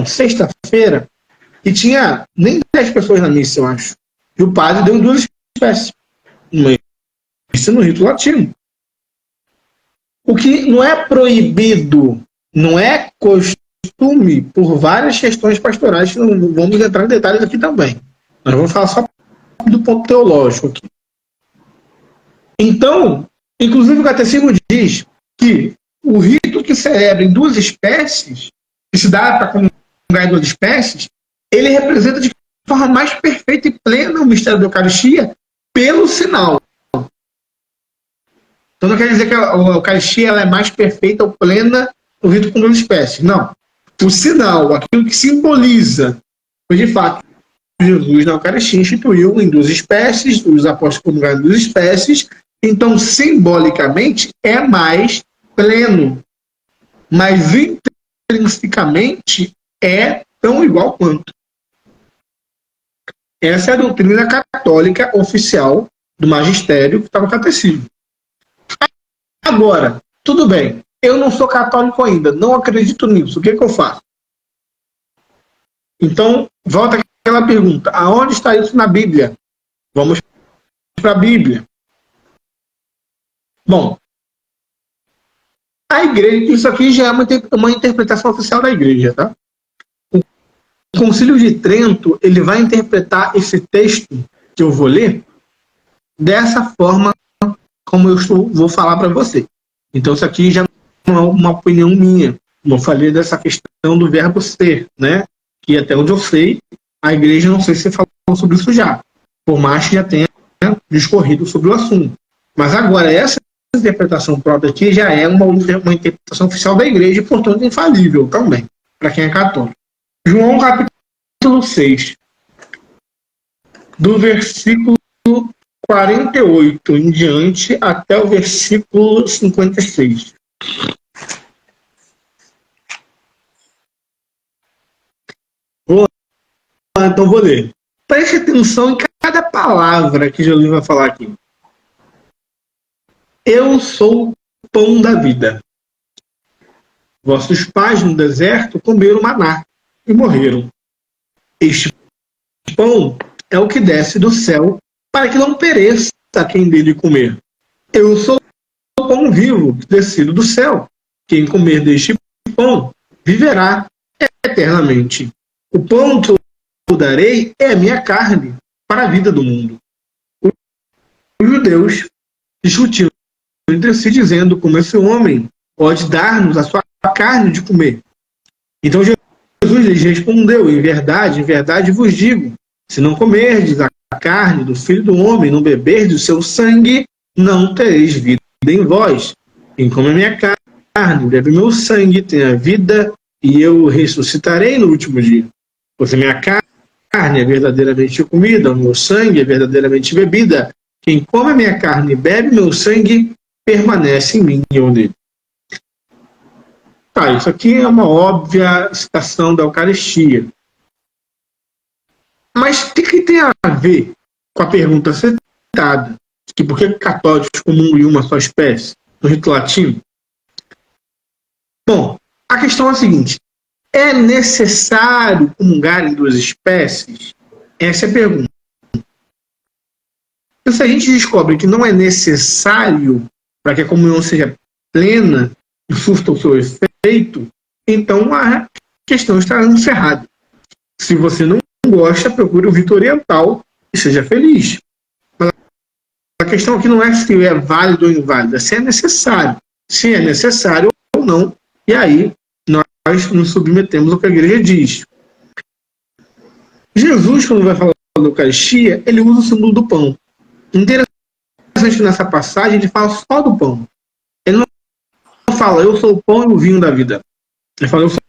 sexta-feira, e tinha nem 10 pessoas na missa, eu acho. E o padre deu 2 espécies. Uma missa no rito latino. O que não é proibido, não é costume por várias questões pastorais, que não vamos entrar em detalhes aqui também. Nós vamos falar só do ponto teológico aqui. Então, inclusive o catecismo diz que o rito que celebra em 2 espécies, que se dá para comungar em 2 espécies, ele representa de forma mais perfeita e plena o mistério da Eucaristia pelo sinal. Então não quer dizer que a Eucaristia ela é mais perfeita ou plena no rito com 2 espécies. Não. O sinal, aquilo que simboliza, foi de fato, Jesus na Eucaristia instituiu em 2 espécies, os apóstolos comungaram em 2 espécies, então simbolicamente é mais pleno, mas intrinsecamente é tão igual quanto. Essa é a doutrina católica oficial do magistério que está no catecismo. Agora, tudo bem, eu não sou católico ainda, não acredito nisso, o que eu faço? Então, volta aquela pergunta, aonde está isso na Bíblia? Vamos para a Bíblia. Bom, a igreja, isso aqui já é uma interpretação oficial da igreja, tá? O Concílio de Trento, ele vai interpretar esse texto que eu vou ler dessa forma como vou falar para você. Então, isso aqui já não é uma opinião minha. Eu falei dessa questão do verbo ser, né? Que até onde eu sei, a igreja não sei se falou sobre isso já, por mais que já tenha discorrido sobre o assunto. Mas agora, essa interpretação própria aqui já é uma interpretação oficial da igreja e, portanto, infalível também, para quem é católico. João capítulo 6, do versículo 48 em diante até o versículo 56. Então vou ler. Preste atenção em cada palavra que Jesus vai falar aqui. Eu sou o pão da vida. Vossos pais no deserto comeram maná e morreram. Este pão é o que desce do céu para que não pereça quem dele comer. Eu sou o pão vivo descido do céu. Quem comer deste pão viverá eternamente. O pão que eu darei é a minha carne para a vida do mundo. Os judeus discutiram entre si, dizendo como esse homem pode dar-nos a sua carne de comer. Então Jesus lhes respondeu, em verdade vos digo, se não comerdes a carne do Filho do Homem, não beberdes o seu sangue, não tereis vida em vós. Quem come a minha carne, bebe o meu sangue, tem a vida, e eu ressuscitarei no último dia. Pois a minha carne é verdadeiramente comida, o meu sangue é verdadeiramente bebida. Quem come a minha carne e bebe o meu sangue, permanece em mim e eu nele. Tá, isso aqui é uma óbvia citação da Eucaristia. Mas o que tem a ver com a pergunta citada? Que por que católicos comungam em uma só espécie, no rito latino? Bom, a questão é a seguinte: é necessário comungar em 2 espécies? Essa é a pergunta. Então, se a gente descobre que não é necessário para que a comunhão seja plena e surta o seu efeito, então a questão está encerrada. Se você não gosta, procure o rito oriental e seja feliz. Mas a questão aqui não é se é válido ou inválido, é se é necessário. Se é necessário ou não, e aí nós nos submetemos ao que a igreja diz. Jesus, quando vai falar da Eucaristia, ele usa o símbolo do pão. Interessante que nessa passagem ele fala só do pão. Ele não fala, eu sou o pão e o vinho da vida. Ele fala, eu sou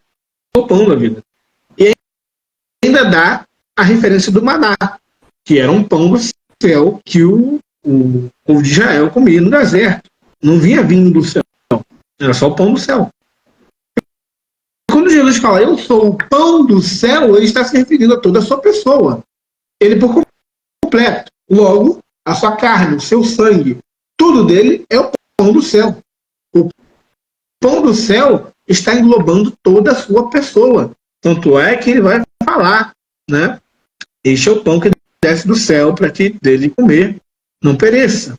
o pão da vida. E ainda dá a referência do maná, que era um pão do céu que o povo de Israel comia no deserto. Não vinha vinho do céu, era só o pão do céu. Quando Jesus fala, eu sou o pão do céu, ele está se referindo a toda a sua pessoa. Ele por completo. Logo, a sua carne, o seu sangue, tudo dele é o pão do céu. O pão do céu está englobando toda a sua pessoa. Tanto é que ele vai falar, né? Este é o pão que desce do céu para que dele comer não pereça.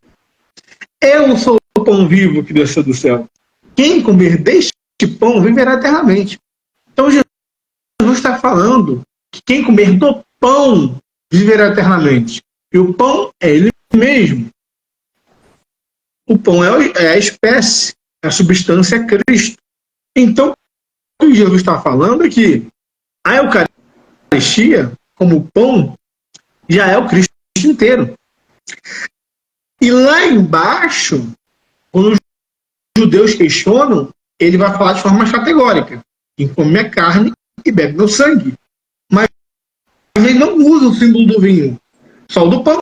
Eu sou o pão vivo que desceu do céu. Quem comer deste pão viverá eternamente. Então Jesus está falando que quem comer do pão viverá eternamente. E o pão é ele mesmo. O pão é a espécie, a substância é Cristo. Então, o que Jesus está falando é que a Eucaristia, como pão, já é o Cristo inteiro. E lá embaixo, quando os judeus questionam, ele vai falar de forma mais categórica. Quem come minha carne e bebe meu sangue. Mas ele não usa o símbolo do vinho, só o do pão.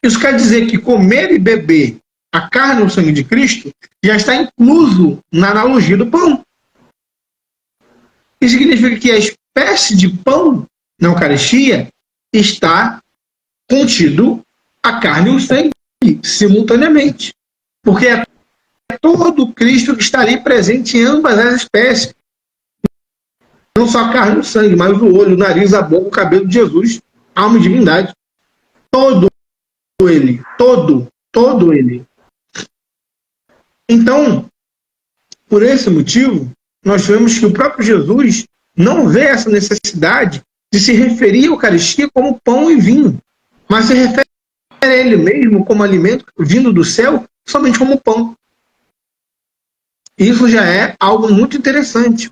Isso quer dizer que comer e beber a carne ou o sangue de Cristo já está incluso na analogia do pão. Isso significa que a espécie de pão na Eucaristia está contido a carne e o sangue simultaneamente. Porque é todo Cristo que está ali presente em ambas as espécies. Não só a carne e o sangue, mas o olho, o nariz, a boca, o cabelo de Jesus, alma e divindade. Todo ele. Todo ele. Então, por esse motivo, nós vemos que o próprio Jesus não vê essa necessidade de se referir à Eucaristia como pão e vinho, mas se refere a ele mesmo como alimento vindo do céu somente como pão. Isso já é algo muito interessante.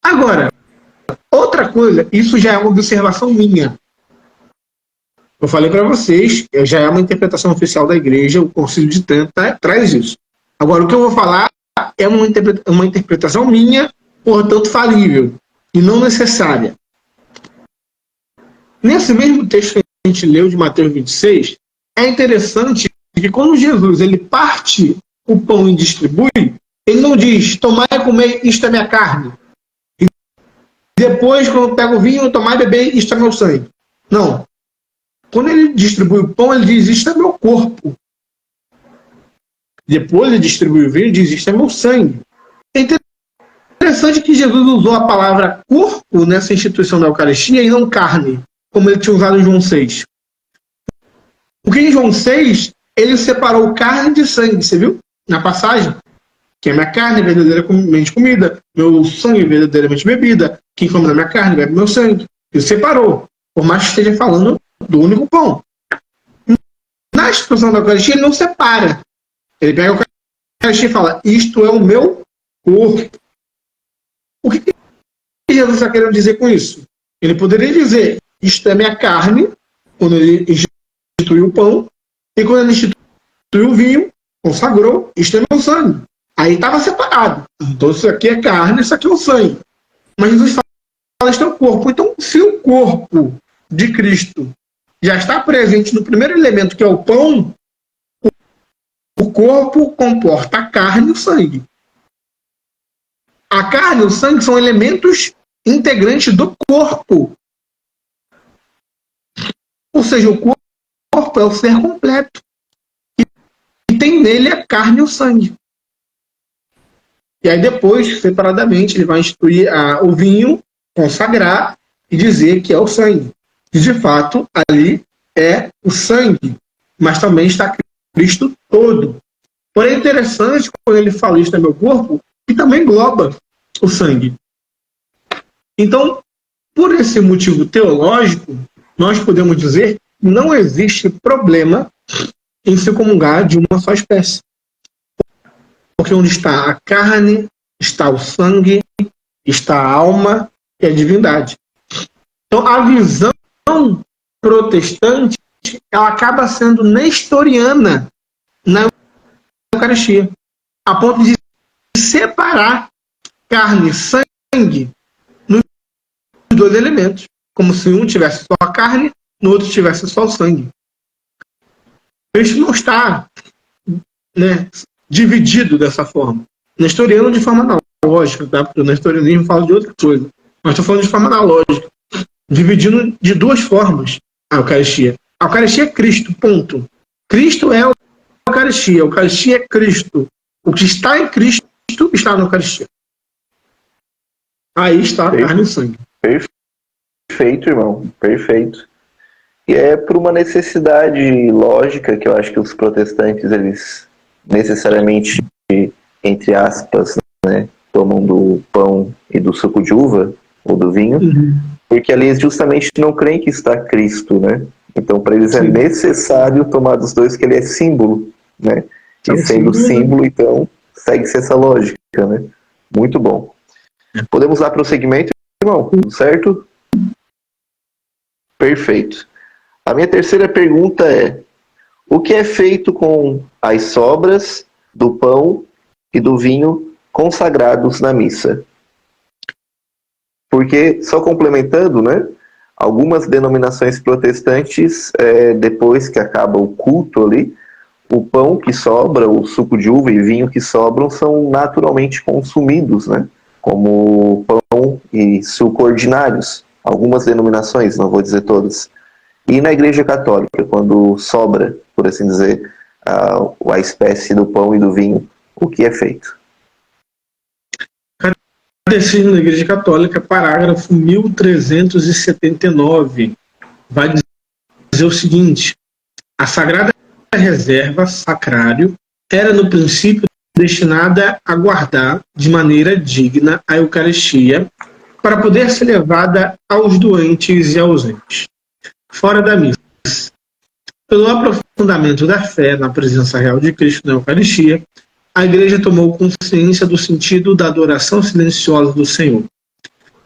Agora, outra coisa, isso já é uma observação minha. Eu falei para vocês, já é uma interpretação oficial da igreja, o Concílio de Trento traz isso. Agora, o que eu vou falar é uma interpretação minha, portanto falível, e não necessária. Nesse mesmo texto que a gente leu de Mateus 26, é interessante que quando Jesus ele parte o pão e distribui, ele não diz, tomai e comer, isto é minha carne. E depois, quando eu pego o vinho, tomai e beber, isto é meu sangue. Não. Quando ele distribui o pão, ele diz, isto é meu corpo. Depois ele distribui o vinho e diz, isto é meu sangue. É interessante que Jesus usou a palavra corpo nessa instituição da Eucaristia e não carne, como ele tinha usado em João 6. Porque em João 6, ele separou carne de sangue, você viu? Na passagem. Que a minha carne é verdadeiramente comida, meu sangue é verdadeiramente bebida, quem come da minha carne bebe meu sangue. Ele separou, por mais que esteja falando do único pão. Na instituição da Eucaristia, ele não separa. Ele pega a Eucaristia e fala, isto é o meu corpo. O que Jesus está querendo dizer com isso? Ele poderia dizer, isto é minha carne, quando ele instituiu o pão, e quando ele instituiu o vinho, consagrou, isto é meu sangue. Aí estava separado. Então isso aqui é carne, isso aqui é o sangue. Mas Jesus fala, isto é o corpo. Então, se o corpo de Cristo já está presente no primeiro elemento, que é o pão, o corpo comporta a carne e o sangue. A carne e o sangue são elementos integrantes do corpo. Ou seja, o corpo é o ser completo. E tem nele a carne e o sangue. E aí depois, separadamente, ele vai instituir o vinho, consagrar e dizer que é o sangue. E de fato, ali é o sangue. Mas também está Cristo todo. Porém, é interessante, quando ele fala isso no meu corpo, que também engloba o sangue. Então, por esse motivo teológico, nós podemos dizer que não existe problema em se comungar de uma só espécie. Porque onde está a carne, está o sangue, está a alma e a divindade. Então, a visão protestante, ela acaba sendo nestoriana na Eucaristia, a ponto de separar carne e sangue nos dois elementos, como se um tivesse só a carne, no outro tivesse só o sangue. Isso não está, dividido dessa forma. Nestoriano de forma analógica, tá? Porque o nestorianismo fala de outra coisa. Mas estou falando de forma analógica. Dividindo de duas formas a Eucaristia. A Eucaristia é Cristo, ponto. Cristo é a Eucaristia é Cristo. O que está em Cristo está na Eucaristia. Aí está a carne e o sangue. Perfeito, irmão. Perfeito. E é por uma necessidade lógica que eu acho que os protestantes, eles necessariamente, entre aspas, né, tomam do pão e do suco de uva, ou do vinho, porque ali eles justamente não creem que está Cristo, né? Então, para eles é necessário tomar dos dois, que ele é símbolo, né? E sendo símbolo, então, segue-se essa lógica, né? Muito bom. Podemos dar prosseguimento, irmão? Tudo certo? Perfeito. A minha terceira pergunta é: o que é feito com as sobras do pão e do vinho consagrados na missa? Porque, só complementando, né? Algumas denominações protestantes, depois que acaba o culto ali, o pão que sobra, o suco de uva e vinho que sobram são naturalmente consumidos, né? Como pão e suco ordinários. Algumas denominações, não vou dizer todas. E na Igreja Católica, quando sobra, por assim dizer, a espécie do pão e do vinho, o que é feito? Catecismo da Igreja Católica, parágrafo 1379, vai dizer o seguinte: a Sagrada Reserva, sacrário, era no princípio destinada a guardar de maneira digna a Eucaristia para poder ser levada aos doentes e ausentes, fora da missa. Pelo aprofundamento da fé na presença real de Cristo na Eucaristia, a Igreja tomou consciência do sentido da adoração silenciosa do Senhor,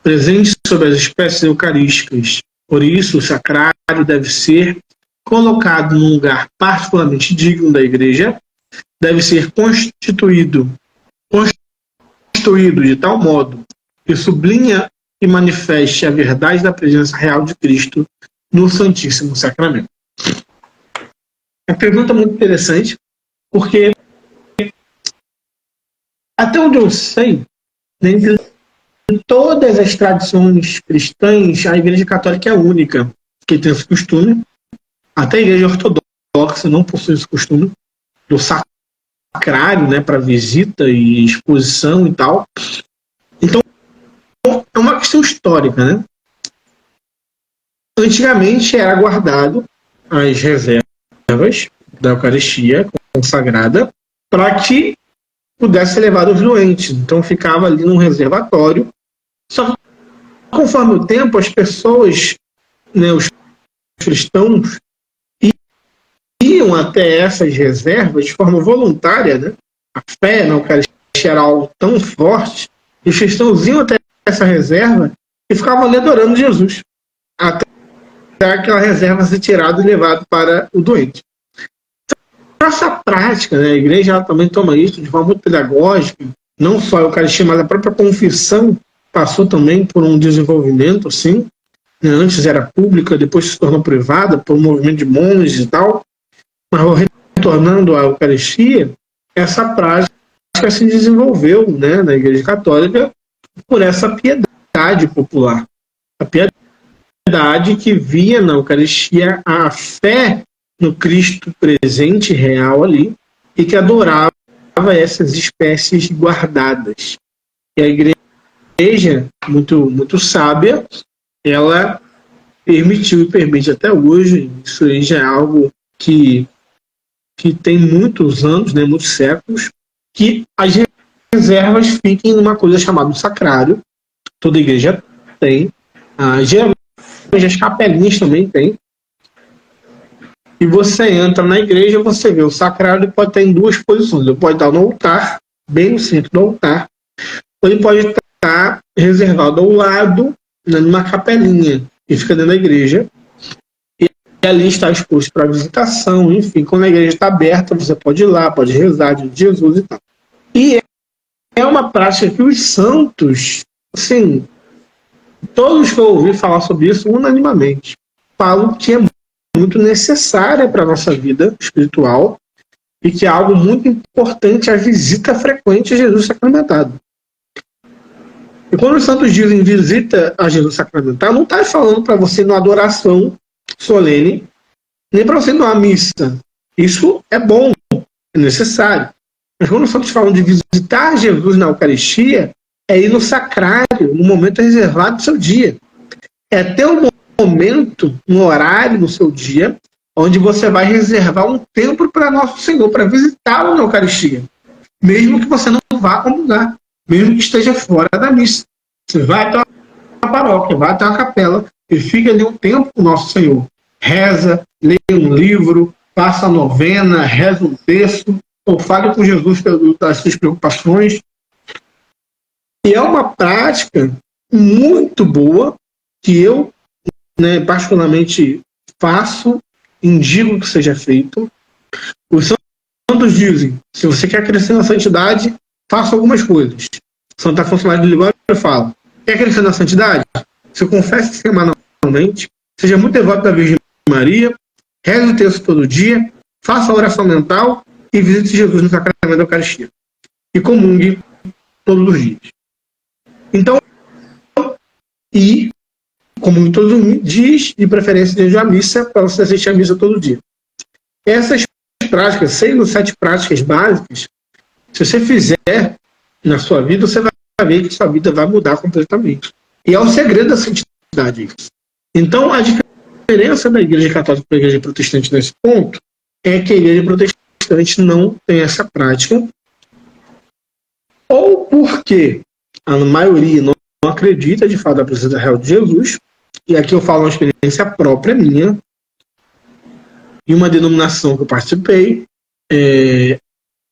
presente sobre as espécies eucarísticas. Por isso, o sacrário deve ser colocado num lugar particularmente digno da Igreja, deve ser constituído de tal modo que sublinha e manifeste a verdade da presença real de Cristo no Santíssimo Sacramento. Uma pergunta muito interessante, porque até onde eu sei, dentre todas as tradições cristãs, a Igreja Católica é a única que tem esse costume. Até a Igreja Ortodoxa não possui esse costume do sacrário, né, para visita e exposição e tal. Então, é uma questão histórica, né? Antigamente era guardado as reservas da Eucaristia consagrada para que pudesse ser levado aos doentes. Então ficava ali num reservatório. Só que, conforme o tempo, as pessoas, né, os cristãos, iam até essas reservas de forma voluntária, né? A fé na Eucaristia era algo tão forte, e os cristãos iam até essa reserva e ficavam ali adorando Jesus, até aquela reserva ser tirada e levada para o doente. Então, essa prática, né, a Igreja ela também toma isso de forma muito pedagógica, não só a Eucaristia, mas a própria confissão passou também por um desenvolvimento, assim, né? Antes era pública, depois se tornou privada por um movimento de monges e tal. Mas retornando à Eucaristia, essa prática se desenvolveu, né, na Igreja Católica por essa piedade popular. A piedade que via na Eucaristia a fé no Cristo presente, real ali, e que adorava essas espécies guardadas. E a Igreja, muito, muito sábia, ela permitiu e permite até hoje, isso aí já é algo que tem muitos anos, né, muitos séculos, que as reservas fiquem numa coisa chamada sacrário. Toda igreja tem. Geralmente as capelinhas também tem. E você entra na igreja, você vê o sacrário, ele pode estar em duas posições. Ele pode estar no altar, bem no centro do altar, ou ele pode estar reservado ao lado, né, numa capelinha que fica dentro da igreja. E ali está exposto para visitação, enfim, quando a igreja está aberta, você pode ir lá, pode rezar de Jesus e tal. E é uma prática que os santos, assim, todos que eu ouvi falar sobre isso unanimamente, falam que é muito necessária para a nossa vida espiritual e que é algo muito importante a visita frequente a Jesus sacramentado. E quando os santos dizem visita a Jesus sacramentado, não está falando para você numa adoração solene, nem para você numa missa. Isso é bom, é necessário. Mas quando os santos falam de visitar Jesus na Eucaristia, é ir no sacrário, no momento reservado do seu dia. É ter um momento, um horário no seu dia, onde você vai reservar um tempo para Nosso Senhor, para visitá-lo na Eucaristia. Mesmo que você não vá comungar, mesmo que esteja fora da missa. Você vai até uma paróquia, vai até uma capela, e fica ali um tempo com o Nosso Senhor. Reza, lê um livro, faça a novena, reza um texto, ou fale com Jesus das suas preocupações. E é uma prática muito boa que eu, particularmente, faço, indico que seja feito. Os santos dizem, se você quer crescer na santidade, faça algumas coisas. Santa Afonso Maria de Ligório fala, quer crescer na santidade? Se confesse semanalmente, seja muito devoto da Virgem Maria, reze o texto todo dia, faça a oração mental e visite Jesus no sacramento da Eucaristia. E comungue todos os dias. Então, comungue todos os dias, de preferência desde a missa, para você assistir a missa todo dia. Essas práticas, 6 ou 7 práticas básicas, se você fizer na sua vida, você vai ver que sua vida vai mudar completamente. E é o segredo da santidade. Então, a diferença da Igreja Católica para a Igreja Protestante nesse ponto é que a Igreja Protestante não tem essa prática, ou porque a maioria não acredita de fato na presença real de Jesus, e aqui eu falo uma experiência própria minha, em uma denominação que eu participei,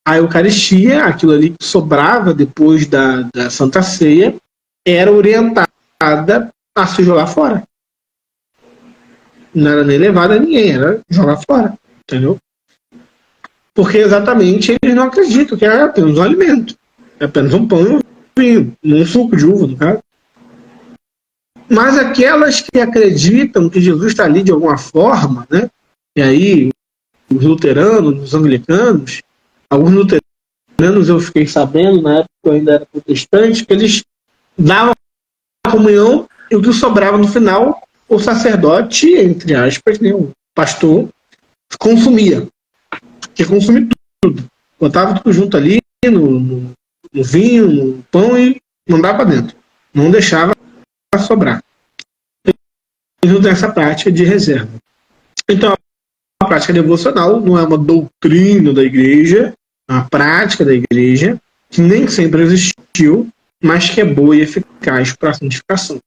a Eucaristia, aquilo ali que sobrava depois da Santa Ceia, era orientada a se jogar fora. Não era nem levada a ninguém, era jogar fora, entendeu? Porque exatamente eles não acreditam que é apenas um alimento, é apenas um pão e um vinho, um suco de uva, no caso. Mas aquelas que acreditam que Jesus está ali de alguma forma, né? E aí, os luteranos, os anglicanos, alguns luteranos eu fiquei sabendo, na época que eu ainda era protestante, que eles davam a comunhão e o que sobrava no final, o sacerdote, entre aspas, né, o pastor, consumia. Que consumia tudo. Botava tudo junto ali, no vinho, no pão e mandava para dentro. Não deixava sobrar. Eles não têm essa prática de reserva. Então, a prática devocional não é uma doutrina da igreja, é uma prática da igreja que nem sempre existiu, mas que é boa e eficaz para a santificação.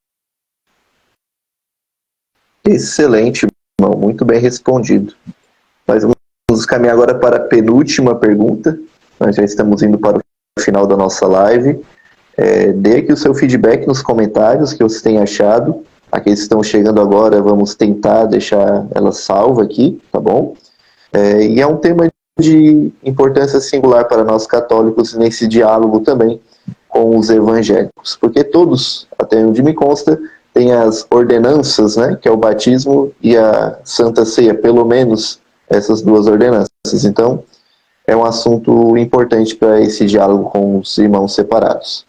Excelente, irmão. Muito bem respondido. Nós vamos caminhar agora para a penúltima pergunta. Nós já estamos indo para o final da nossa live. Dê aqui o seu feedback nos comentários, o que você tem achado. Aqueles que estão chegando agora, vamos tentar deixar ela salva aqui, tá bom? E é um tema de importância singular para nós católicos nesse diálogo também com os evangélicos, porque todos, até onde me consta, têm as ordenanças, né, que é o batismo e a Santa Ceia, pelo menos essas duas ordenanças. Então, é um assunto importante para esse diálogo com os irmãos separados.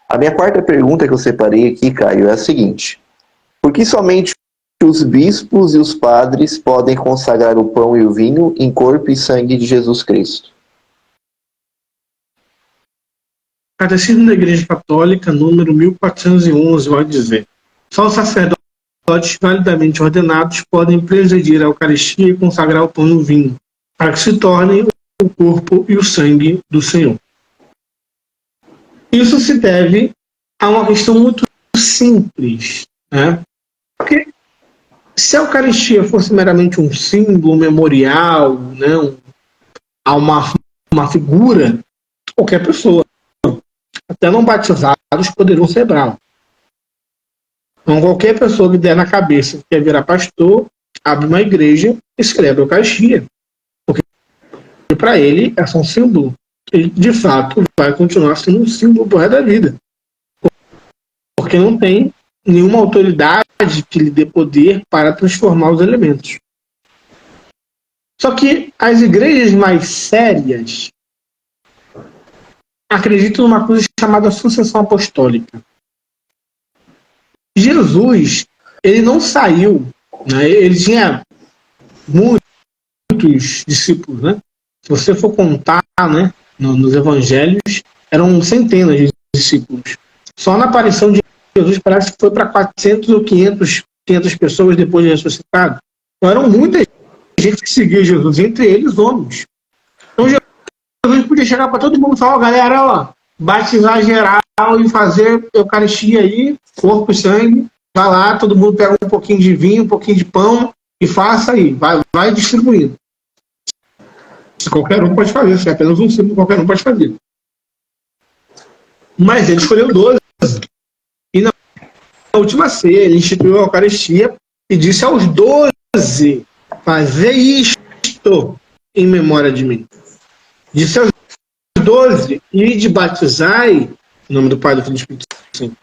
A minha quarta pergunta que eu separei aqui, Caio, é a seguinte: por que somente os bispos e os padres podem consagrar o pão e o vinho em corpo e sangue de Jesus Cristo? Catecismo da Igreja Católica, número 1411, vai dizer: só os sacerdotes validamente ordenados podem presidir a Eucaristia e consagrar o pão e o vinho, para que se tornem o corpo e o sangue do Senhor. Isso se deve a uma questão muito simples, né? Porque se a Eucaristia fosse meramente um símbolo, um memorial, né, a uma figura, qualquer pessoa, até não batizados, poderiam celebrar. Então, qualquer pessoa que der na cabeça que quer virar pastor, abre uma igreja e celebra a Eucaristia. Porque para ele é só um símbolo. Ele, de fato, vai continuar sendo um símbolo pro resto da vida. Porque não tem nenhuma autoridade que lhe dê poder para transformar os elementos. Só que as igrejas mais sérias acreditam numa coisa chamada sucessão apostólica. Jesus, ele não saiu, né? Ele tinha muitos discípulos, né? Se você for contar, né, nos evangelhos, eram centenas de discípulos. Só na aparição de Jesus parece que foi para 400 ou 500 pessoas depois de ressuscitado. Então eram muita gente que seguia Jesus, entre eles homens. Então Jesus podia chegar para todo mundo e falar, galera, ó, batizar geral e fazer Eucaristia aí, corpo e sangue, vai lá, todo mundo pega um pouquinho de vinho, um pouquinho de pão e faça aí, vai distribuindo. Qualquer um pode fazer, se é apenas um símbolo, qualquer um pode fazer. Mas ele escolheu 12. E na última ceia, ele instituiu a Eucaristia e disse aos 12, fazer isto em memória de mim. Disse aos 12, e de batizai, em nome do Pai, do Filho e do Espírito Santo.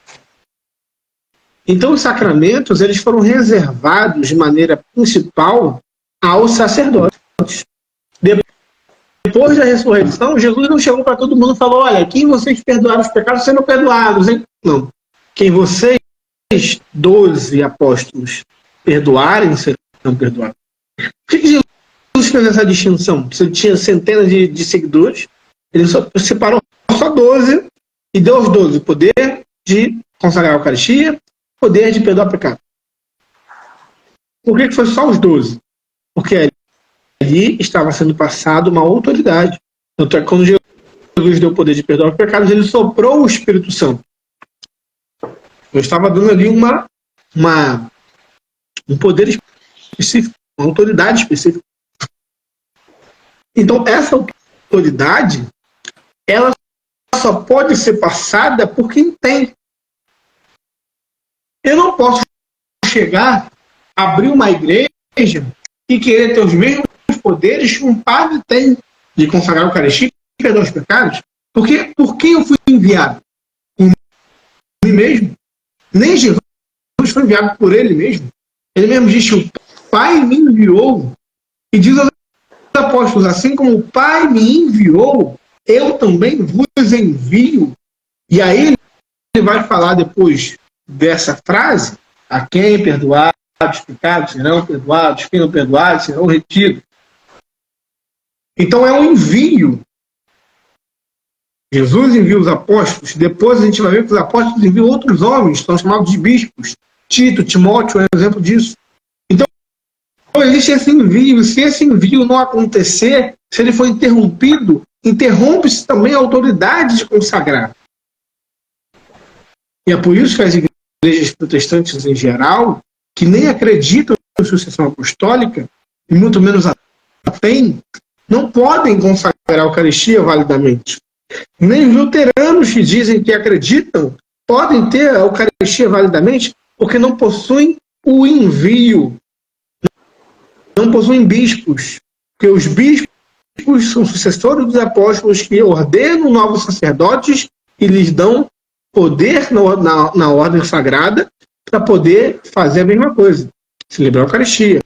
Então, os sacramentos, eles foram reservados de maneira principal aos sacerdotes. Depois da ressurreição, Jesus não chegou para todo mundo e falou, olha, quem vocês perdoaram os pecados serão perdoados, hein? Não. Quem vocês, 12 apóstolos, perdoarem, serão perdoados. Por que Jesus fez essa distinção? Você tinha centenas de seguidores, ele só separou só 12 e deu aos 12 o poder de consagrar a Eucaristia, poder de perdoar pecado. Por que foi só os 12? Porque ali estava sendo passado uma autoridade. Tanto é que quando Jesus deu o poder de perdoar os pecados, ele soprou o Espírito Santo. Eu estava dando ali um poder específico, uma autoridade específica. Então, essa autoridade, ela só pode ser passada por quem tem. Eu não posso chegar, abrir uma igreja e querer ter os mesmos poderes que um padre tem de consagrar a Eucaristia e perdoar os pecados. Porque por quem eu fui enviado? Por mim mesmo? Nem Jesus foi enviado por ele mesmo. Ele mesmo disse, o Pai me enviou. E diz aos apóstolos, assim como o Pai me enviou, eu também vos envio. E aí ele vai falar depois dessa frase, a quem perdoados os pecados serão perdoados, quem não perdoados serão retidos. Então é um envio. Jesus envia os apóstolos, depois a gente vai ver que os apóstolos enviam outros homens, são chamados de bispos. Tito, Timóteo é um exemplo disso. Então existe esse envio, se esse envio não acontecer, se ele for interrompido, interrompe-se também a autoridade de consagrar. E é por isso que as igrejas protestantes em geral, que nem acreditam na sucessão apostólica, e muito menos a têm, não podem consagrar a Eucaristia validamente. Nem os luteranos que dizem que acreditam podem ter a Eucaristia validamente porque não possuem o envio. Não possuem bispos. Porque os bispos são sucessores dos apóstolos que ordenam novos sacerdotes e lhes dão poder na ordem sagrada para poder fazer a mesma coisa. Celebrar a Eucaristia.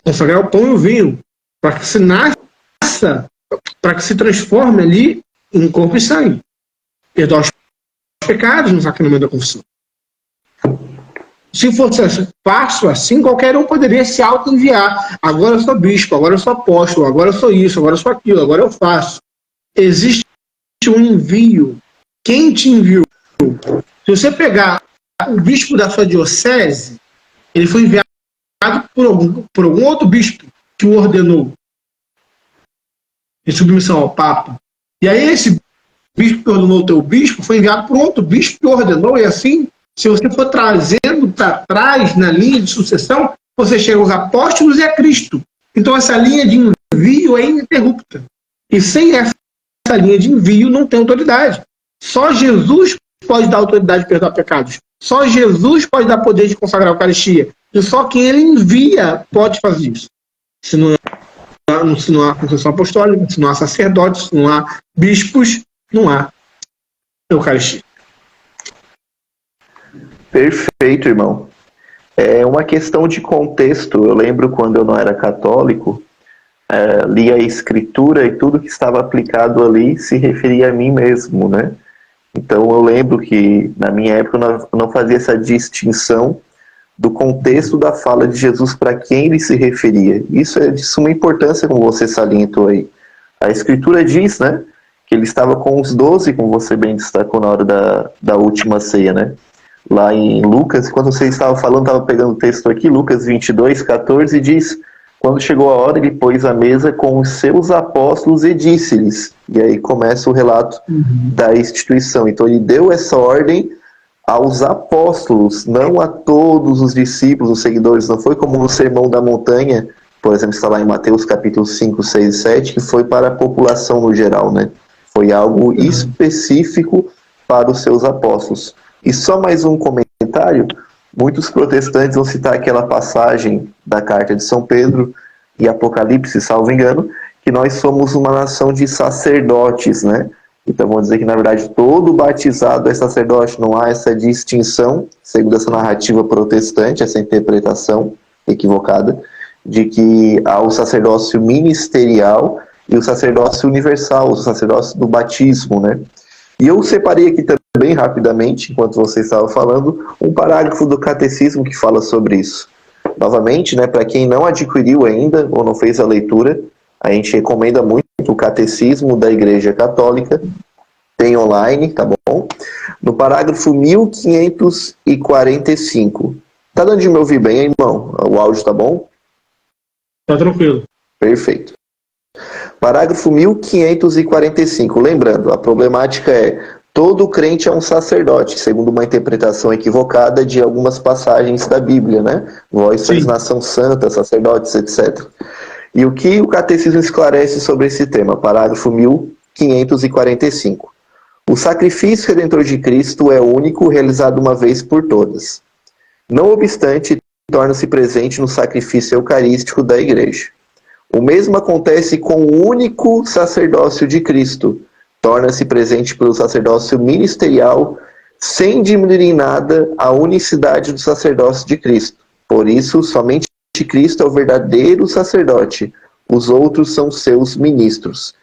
Consagrar o pão e o vinho. Para que se nasça, para que se transforme ali em corpo e sangue. Perdoar os pecados no sacramento da confissão. Se fosse fácil assim, qualquer um poderia se auto-enviar. Agora eu sou bispo, agora eu sou apóstolo, agora eu sou isso, agora eu sou aquilo, agora eu faço. Existe um envio. Quem te enviou? Se você pegar o bispo da sua diocese, ele foi enviado por algum outro bispo que o ordenou em submissão ao Papa. E aí esse bispo que ordenou o teu bispo foi enviado por outro bispo que ordenou, e assim, se você for trazendo para trás na linha de sucessão, você chega aos apóstolos e a Cristo. Então essa linha de envio é ininterrupta. E sem essa linha de envio não tem autoridade. Só Jesus pode dar autoridade de perdoar pecados. Só Jesus pode dar poder de consagrar a Eucaristia. E só quem ele envia pode fazer isso. Se não há confissão apostólica, se não há sacerdotes, se não há bispos, não há Eucaristia. Perfeito, irmão. É uma questão de contexto. Eu lembro quando eu não era católico, li a Escritura e tudo que estava aplicado ali se referia a mim mesmo, né? Então eu lembro que na minha época eu não fazia essa distinção do contexto da fala de Jesus para quem ele se referia. Isso é de suma importância, como você salientou aí. A Escritura diz, né, que ele estava com os 12, como você bem destacou na hora da última ceia, né? Lá em Lucas, quando você estava falando, estava pegando o texto aqui, Lucas 22:14, diz: quando chegou a hora, ele pôs a mesa com os seus apóstolos e disse-lhes. E aí começa o relato da instituição. Então ele deu essa ordem aos apóstolos, não a todos os discípulos, os seguidores. Não foi como no Sermão da Montanha, por exemplo, está lá em Mateus capítulos 5, 6 e 7, que foi para a população no geral, né? Foi algo específico para os seus apóstolos. E só mais um comentário: muitos protestantes vão citar aquela passagem da carta de São Pedro e Apocalipse, salvo engano, que nós somos uma nação de sacerdotes, né? Então vamos dizer que, na verdade, todo batizado é sacerdote, não há essa distinção, segundo essa narrativa protestante, essa interpretação equivocada, de que há o sacerdócio ministerial e o sacerdócio universal, o sacerdócio do batismo, né? E eu separei aqui também, rapidamente, enquanto você estava falando, um parágrafo do Catecismo que fala sobre isso. Novamente, né, para quem não adquiriu ainda ou não fez a leitura, a gente recomenda muito o Catecismo da Igreja Católica, tem online, tá bom? No parágrafo 1545. Tá dando de me ouvir bem, hein, irmão? O áudio tá bom? Tá tranquilo. Perfeito. Parágrafo 1545. Lembrando, a problemática é: todo crente é um sacerdote, segundo uma interpretação equivocada de algumas passagens da Bíblia, né? Vós sois nação santa, sacerdotes, etc. E o que o Catecismo esclarece sobre esse tema? Parágrafo 1545. O sacrifício redentor de Cristo é único, realizado uma vez por todas. Não obstante, torna-se presente no sacrifício eucarístico da Igreja. O mesmo acontece com o único sacerdócio de Cristo. Torna-se presente pelo sacerdócio ministerial, sem diminuir em nada a unicidade do sacerdócio de Cristo. Por isso, somente Cristo é o verdadeiro sacerdote. Os outros são seus ministros.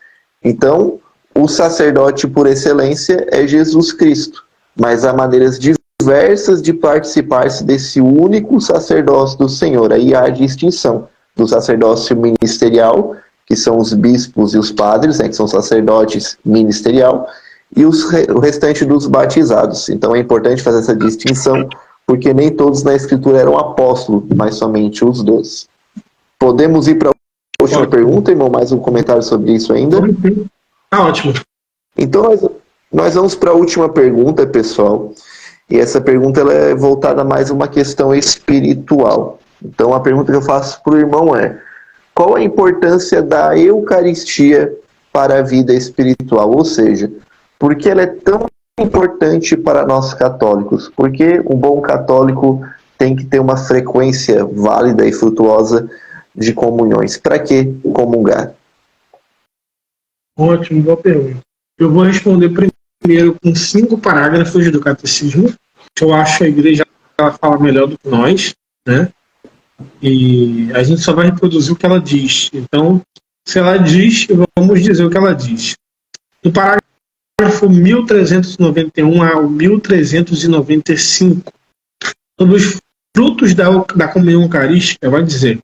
Então, o sacerdote por excelência é Jesus Cristo. Mas há maneiras diversas de participar-se desse único sacerdócio do Senhor. Aí há a distinção do sacerdócio ministerial, que são os bispos e os padres, né, que são sacerdotes ministerial, e o restante dos batizados. Então é importante fazer essa distinção, porque nem todos na Escritura eram apóstolos, mas somente os 12. Podemos ir para a última pergunta, irmão? Mais um comentário sobre isso ainda? Tá ótimo. Então nós vamos para a última pergunta, pessoal. E essa pergunta ela é voltada mais a uma questão espiritual. Então a pergunta que eu faço para o irmão é: qual a importância da Eucaristia para a vida espiritual? Ou seja, por que ela é tão importante para nós católicos? Porque um bom católico tem que ter uma frequência válida e frutuosa de comunhões. Para que comungar? Ótimo, boa pergunta. Eu vou responder primeiro com 5 parágrafos do Catecismo, que eu acho que a igreja ela fala melhor do que nós, né? E a gente só vai reproduzir o que ela diz. Então, se ela diz, vamos dizer o que ela diz. No parágrafo 1391 ao 1395, sobre os frutos da comunhão eucarística, vai dizer: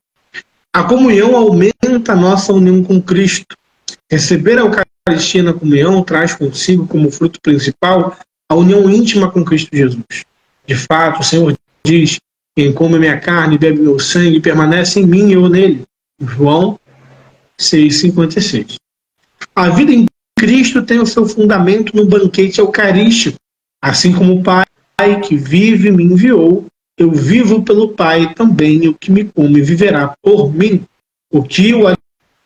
a comunhão aumenta a nossa união com Cristo. Receber a Eucaristia na comunhão traz consigo como fruto principal a união íntima com Cristo Jesus. De fato, o Senhor diz: quem come minha carne e bebe meu sangue permanece em mim e eu nele. João 6,56. A vida em Cristo tem o seu fundamento no banquete eucarístico. Assim como o Pai que vive me enviou, eu vivo pelo Pai também, o que me come viverá por mim. O que o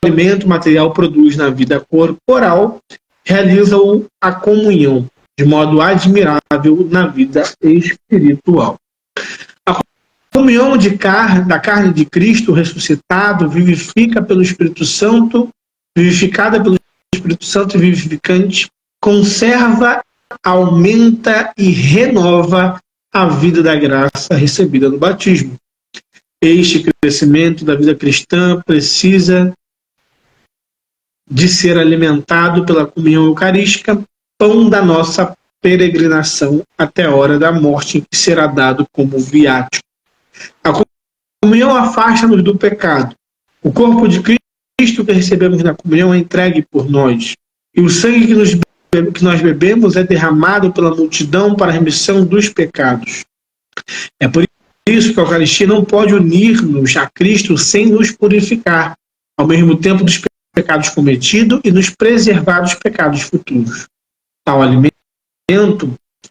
alimento material produz na vida corporal, realiza-o a comunhão, de modo admirável na vida espiritual. A comunhão da carne de Cristo ressuscitado, vivificada pelo Espírito Santo e vivificante, conserva, aumenta e renova a vida da graça recebida no batismo. Este crescimento da vida cristã precisa de ser alimentado pela comunhão eucarística, pão da nossa peregrinação até a hora da morte, que será dado como viático. A comunhão afasta-nos do pecado. O corpo de Cristo que recebemos na comunhão é entregue por nós. E o sangue que nós bebemos é derramado pela multidão para a remissão dos pecados. É por isso que a Eucaristia não pode unir-nos a Cristo sem nos purificar, ao mesmo tempo dos pecados cometidos e nos preservar dos pecados futuros. Tal alimento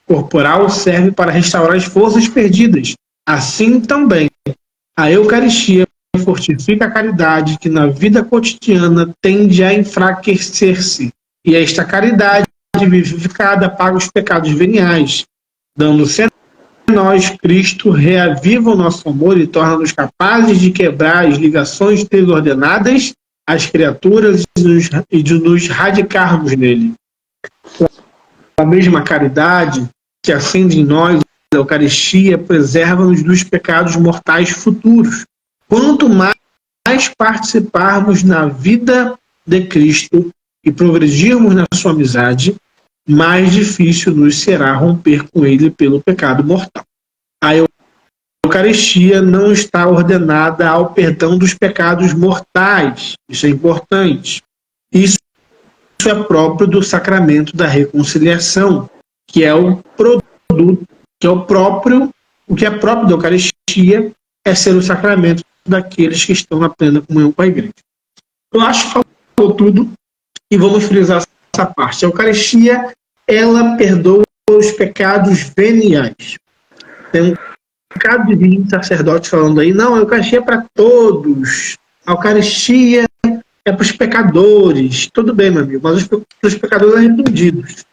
corporal serve para restaurar as forças perdidas. Assim também, a Eucaristia fortifica a caridade que na vida cotidiana tende a enfraquecer-se. E esta caridade vivificada apaga os pecados veniais, dando-se a nós, Cristo reaviva o nosso amor e torna-nos capazes de quebrar as ligações desordenadas às criaturas e de nos radicarmos nele. A mesma caridade que acende em nós a Eucaristia preserva-nos dos pecados mortais futuros. Quanto mais participarmos na vida de Cristo e progredirmos na sua amizade, mais difícil nos será romper com ele pelo pecado mortal. A Eucaristia não está ordenada ao perdão dos pecados mortais. Isso é importante. Isso é próprio do sacramento da reconciliação, que é o produto, o que é próprio da Eucaristia é ser o sacramento daqueles que estão na plena comunhão com a Igreja. Eu acho que falou tudo e vamos frisar essa parte. A Eucaristia, ela perdoa os pecados veniais. Tem um pecado de 20 sacerdotes falando aí, não, a Eucaristia é para todos. A Eucaristia é para os pecadores. Tudo bem, meu amigo, mas para os pecadores arrependidos.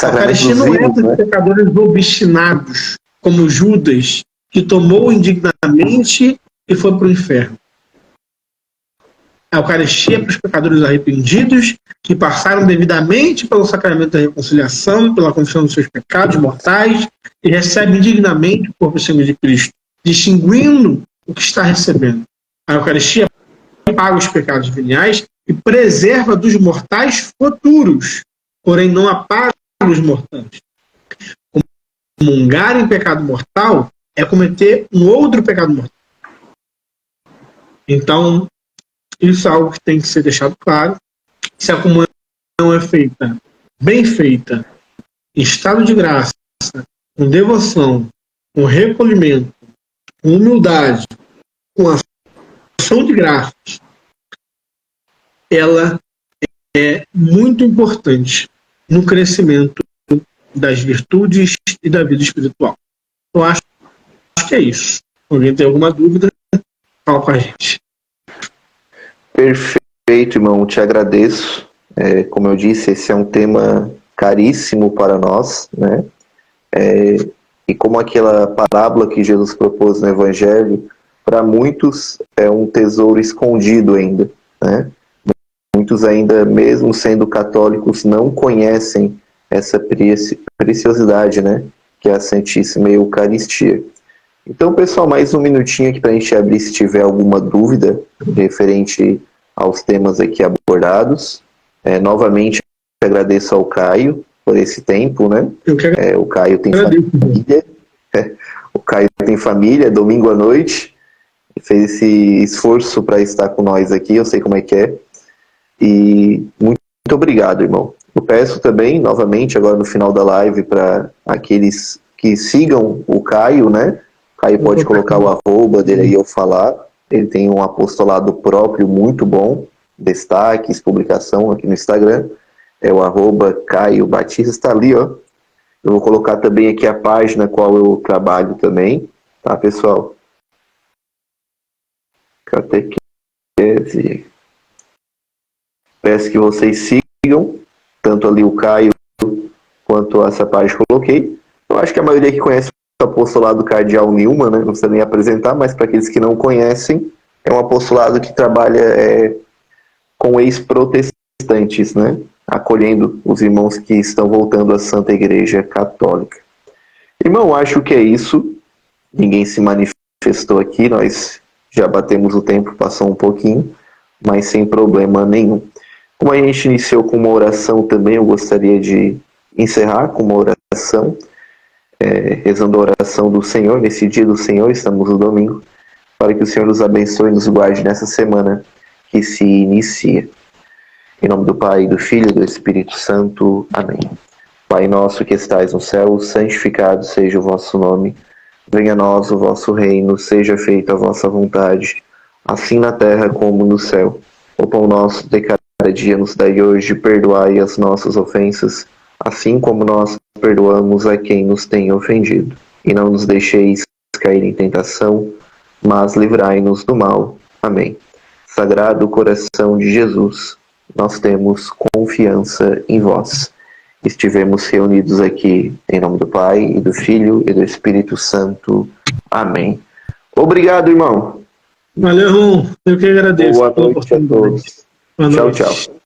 A Eucaristia não é para os pecadores obstinados, como Judas, que tomou indignamente e foi para o inferno. A Eucaristia é para os pecadores arrependidos, que passaram devidamente pelo sacramento da reconciliação, pela confissão dos seus pecados mortais, e recebem dignamente o corpo e sangue de Cristo, distinguindo o que está recebendo. A Eucaristia paga os pecados veniais e preserva dos mortais futuros, porém não apaga os mortais. Comungar em pecado mortal é cometer um outro pecado mortal. Então, isso é algo que tem que ser deixado claro. Se a comunhão é feita, bem feita, em estado de graça, com devoção, com recolhimento, com humildade, com ação de graças, ela é muito importante no crescimento das virtudes e da vida espiritual. Eu acho que é isso. Se alguém tem alguma dúvida, fala com a gente. Perfeito, irmão. Te agradeço. Como eu disse, esse é um tema caríssimo para nós, né? E como aquela parábola que Jesus propôs no Evangelho, para muitos é um tesouro escondido ainda, né? Muitos ainda, mesmo sendo católicos, não conhecem essa preciosidade, né? Que é a Santíssima Eucaristia. Então, pessoal, mais um minutinho aqui para a gente abrir se tiver alguma dúvida referente aos temas aqui abordados. Novamente, agradeço ao Caio por esse tempo, né? O Caio tem família. O Caio tem família, domingo à noite. Fez esse esforço para estar com nós aqui, eu sei como é que é. E muito obrigado, irmão. Eu peço também, novamente, agora no final da live, para aqueles que sigam o Caio, né? O Caio pode colocar o @, dele aí eu falar. Ele tem um apostolado próprio muito bom, destaques, publicação aqui no Instagram. É o @Caio Batista, está ali, ó. Eu vou colocar também aqui a página qual eu trabalho também, tá, pessoal? Catequese. Peço que vocês sigam, tanto ali o Caio quanto essa página que eu coloquei. Eu acho que a maioria que conhece o apostolado Cardeal Newman, né? Não precisa nem apresentar, mas para aqueles que não conhecem, é um apostolado que trabalha com ex-protestantes, né? Acolhendo os irmãos que estão voltando à Santa Igreja Católica. Irmão, acho que é isso. Ninguém se manifestou aqui, nós já batemos o tempo, passou um pouquinho, mas sem problema nenhum. Como a gente iniciou com uma oração também, eu gostaria de encerrar com uma oração. rezando a oração do Senhor, nesse dia do Senhor, estamos no domingo, para que o Senhor nos abençoe e nos guarde nessa semana que se inicia. Em nome do Pai, do Filho e do Espírito Santo. Amém. Pai nosso que estais no céu, santificado seja o vosso nome. Venha a nós o vosso reino, seja feita a vossa vontade, assim na terra como no céu. O pão nosso de cada dia nos dai hoje, perdoai as nossas ofensas, assim como nós perdoamos a quem nos tem ofendido. E não nos deixeis cair em tentação, mas livrai-nos do mal. Amém. Sagrado coração de Jesus, nós temos confiança em vós. Estivemos reunidos aqui em nome do Pai, e do Filho e do Espírito Santo. Amém. Obrigado, irmão. Valeu, irmão. Eu que agradeço. Boa noite a todos. Boa Tchau, noite. tchau.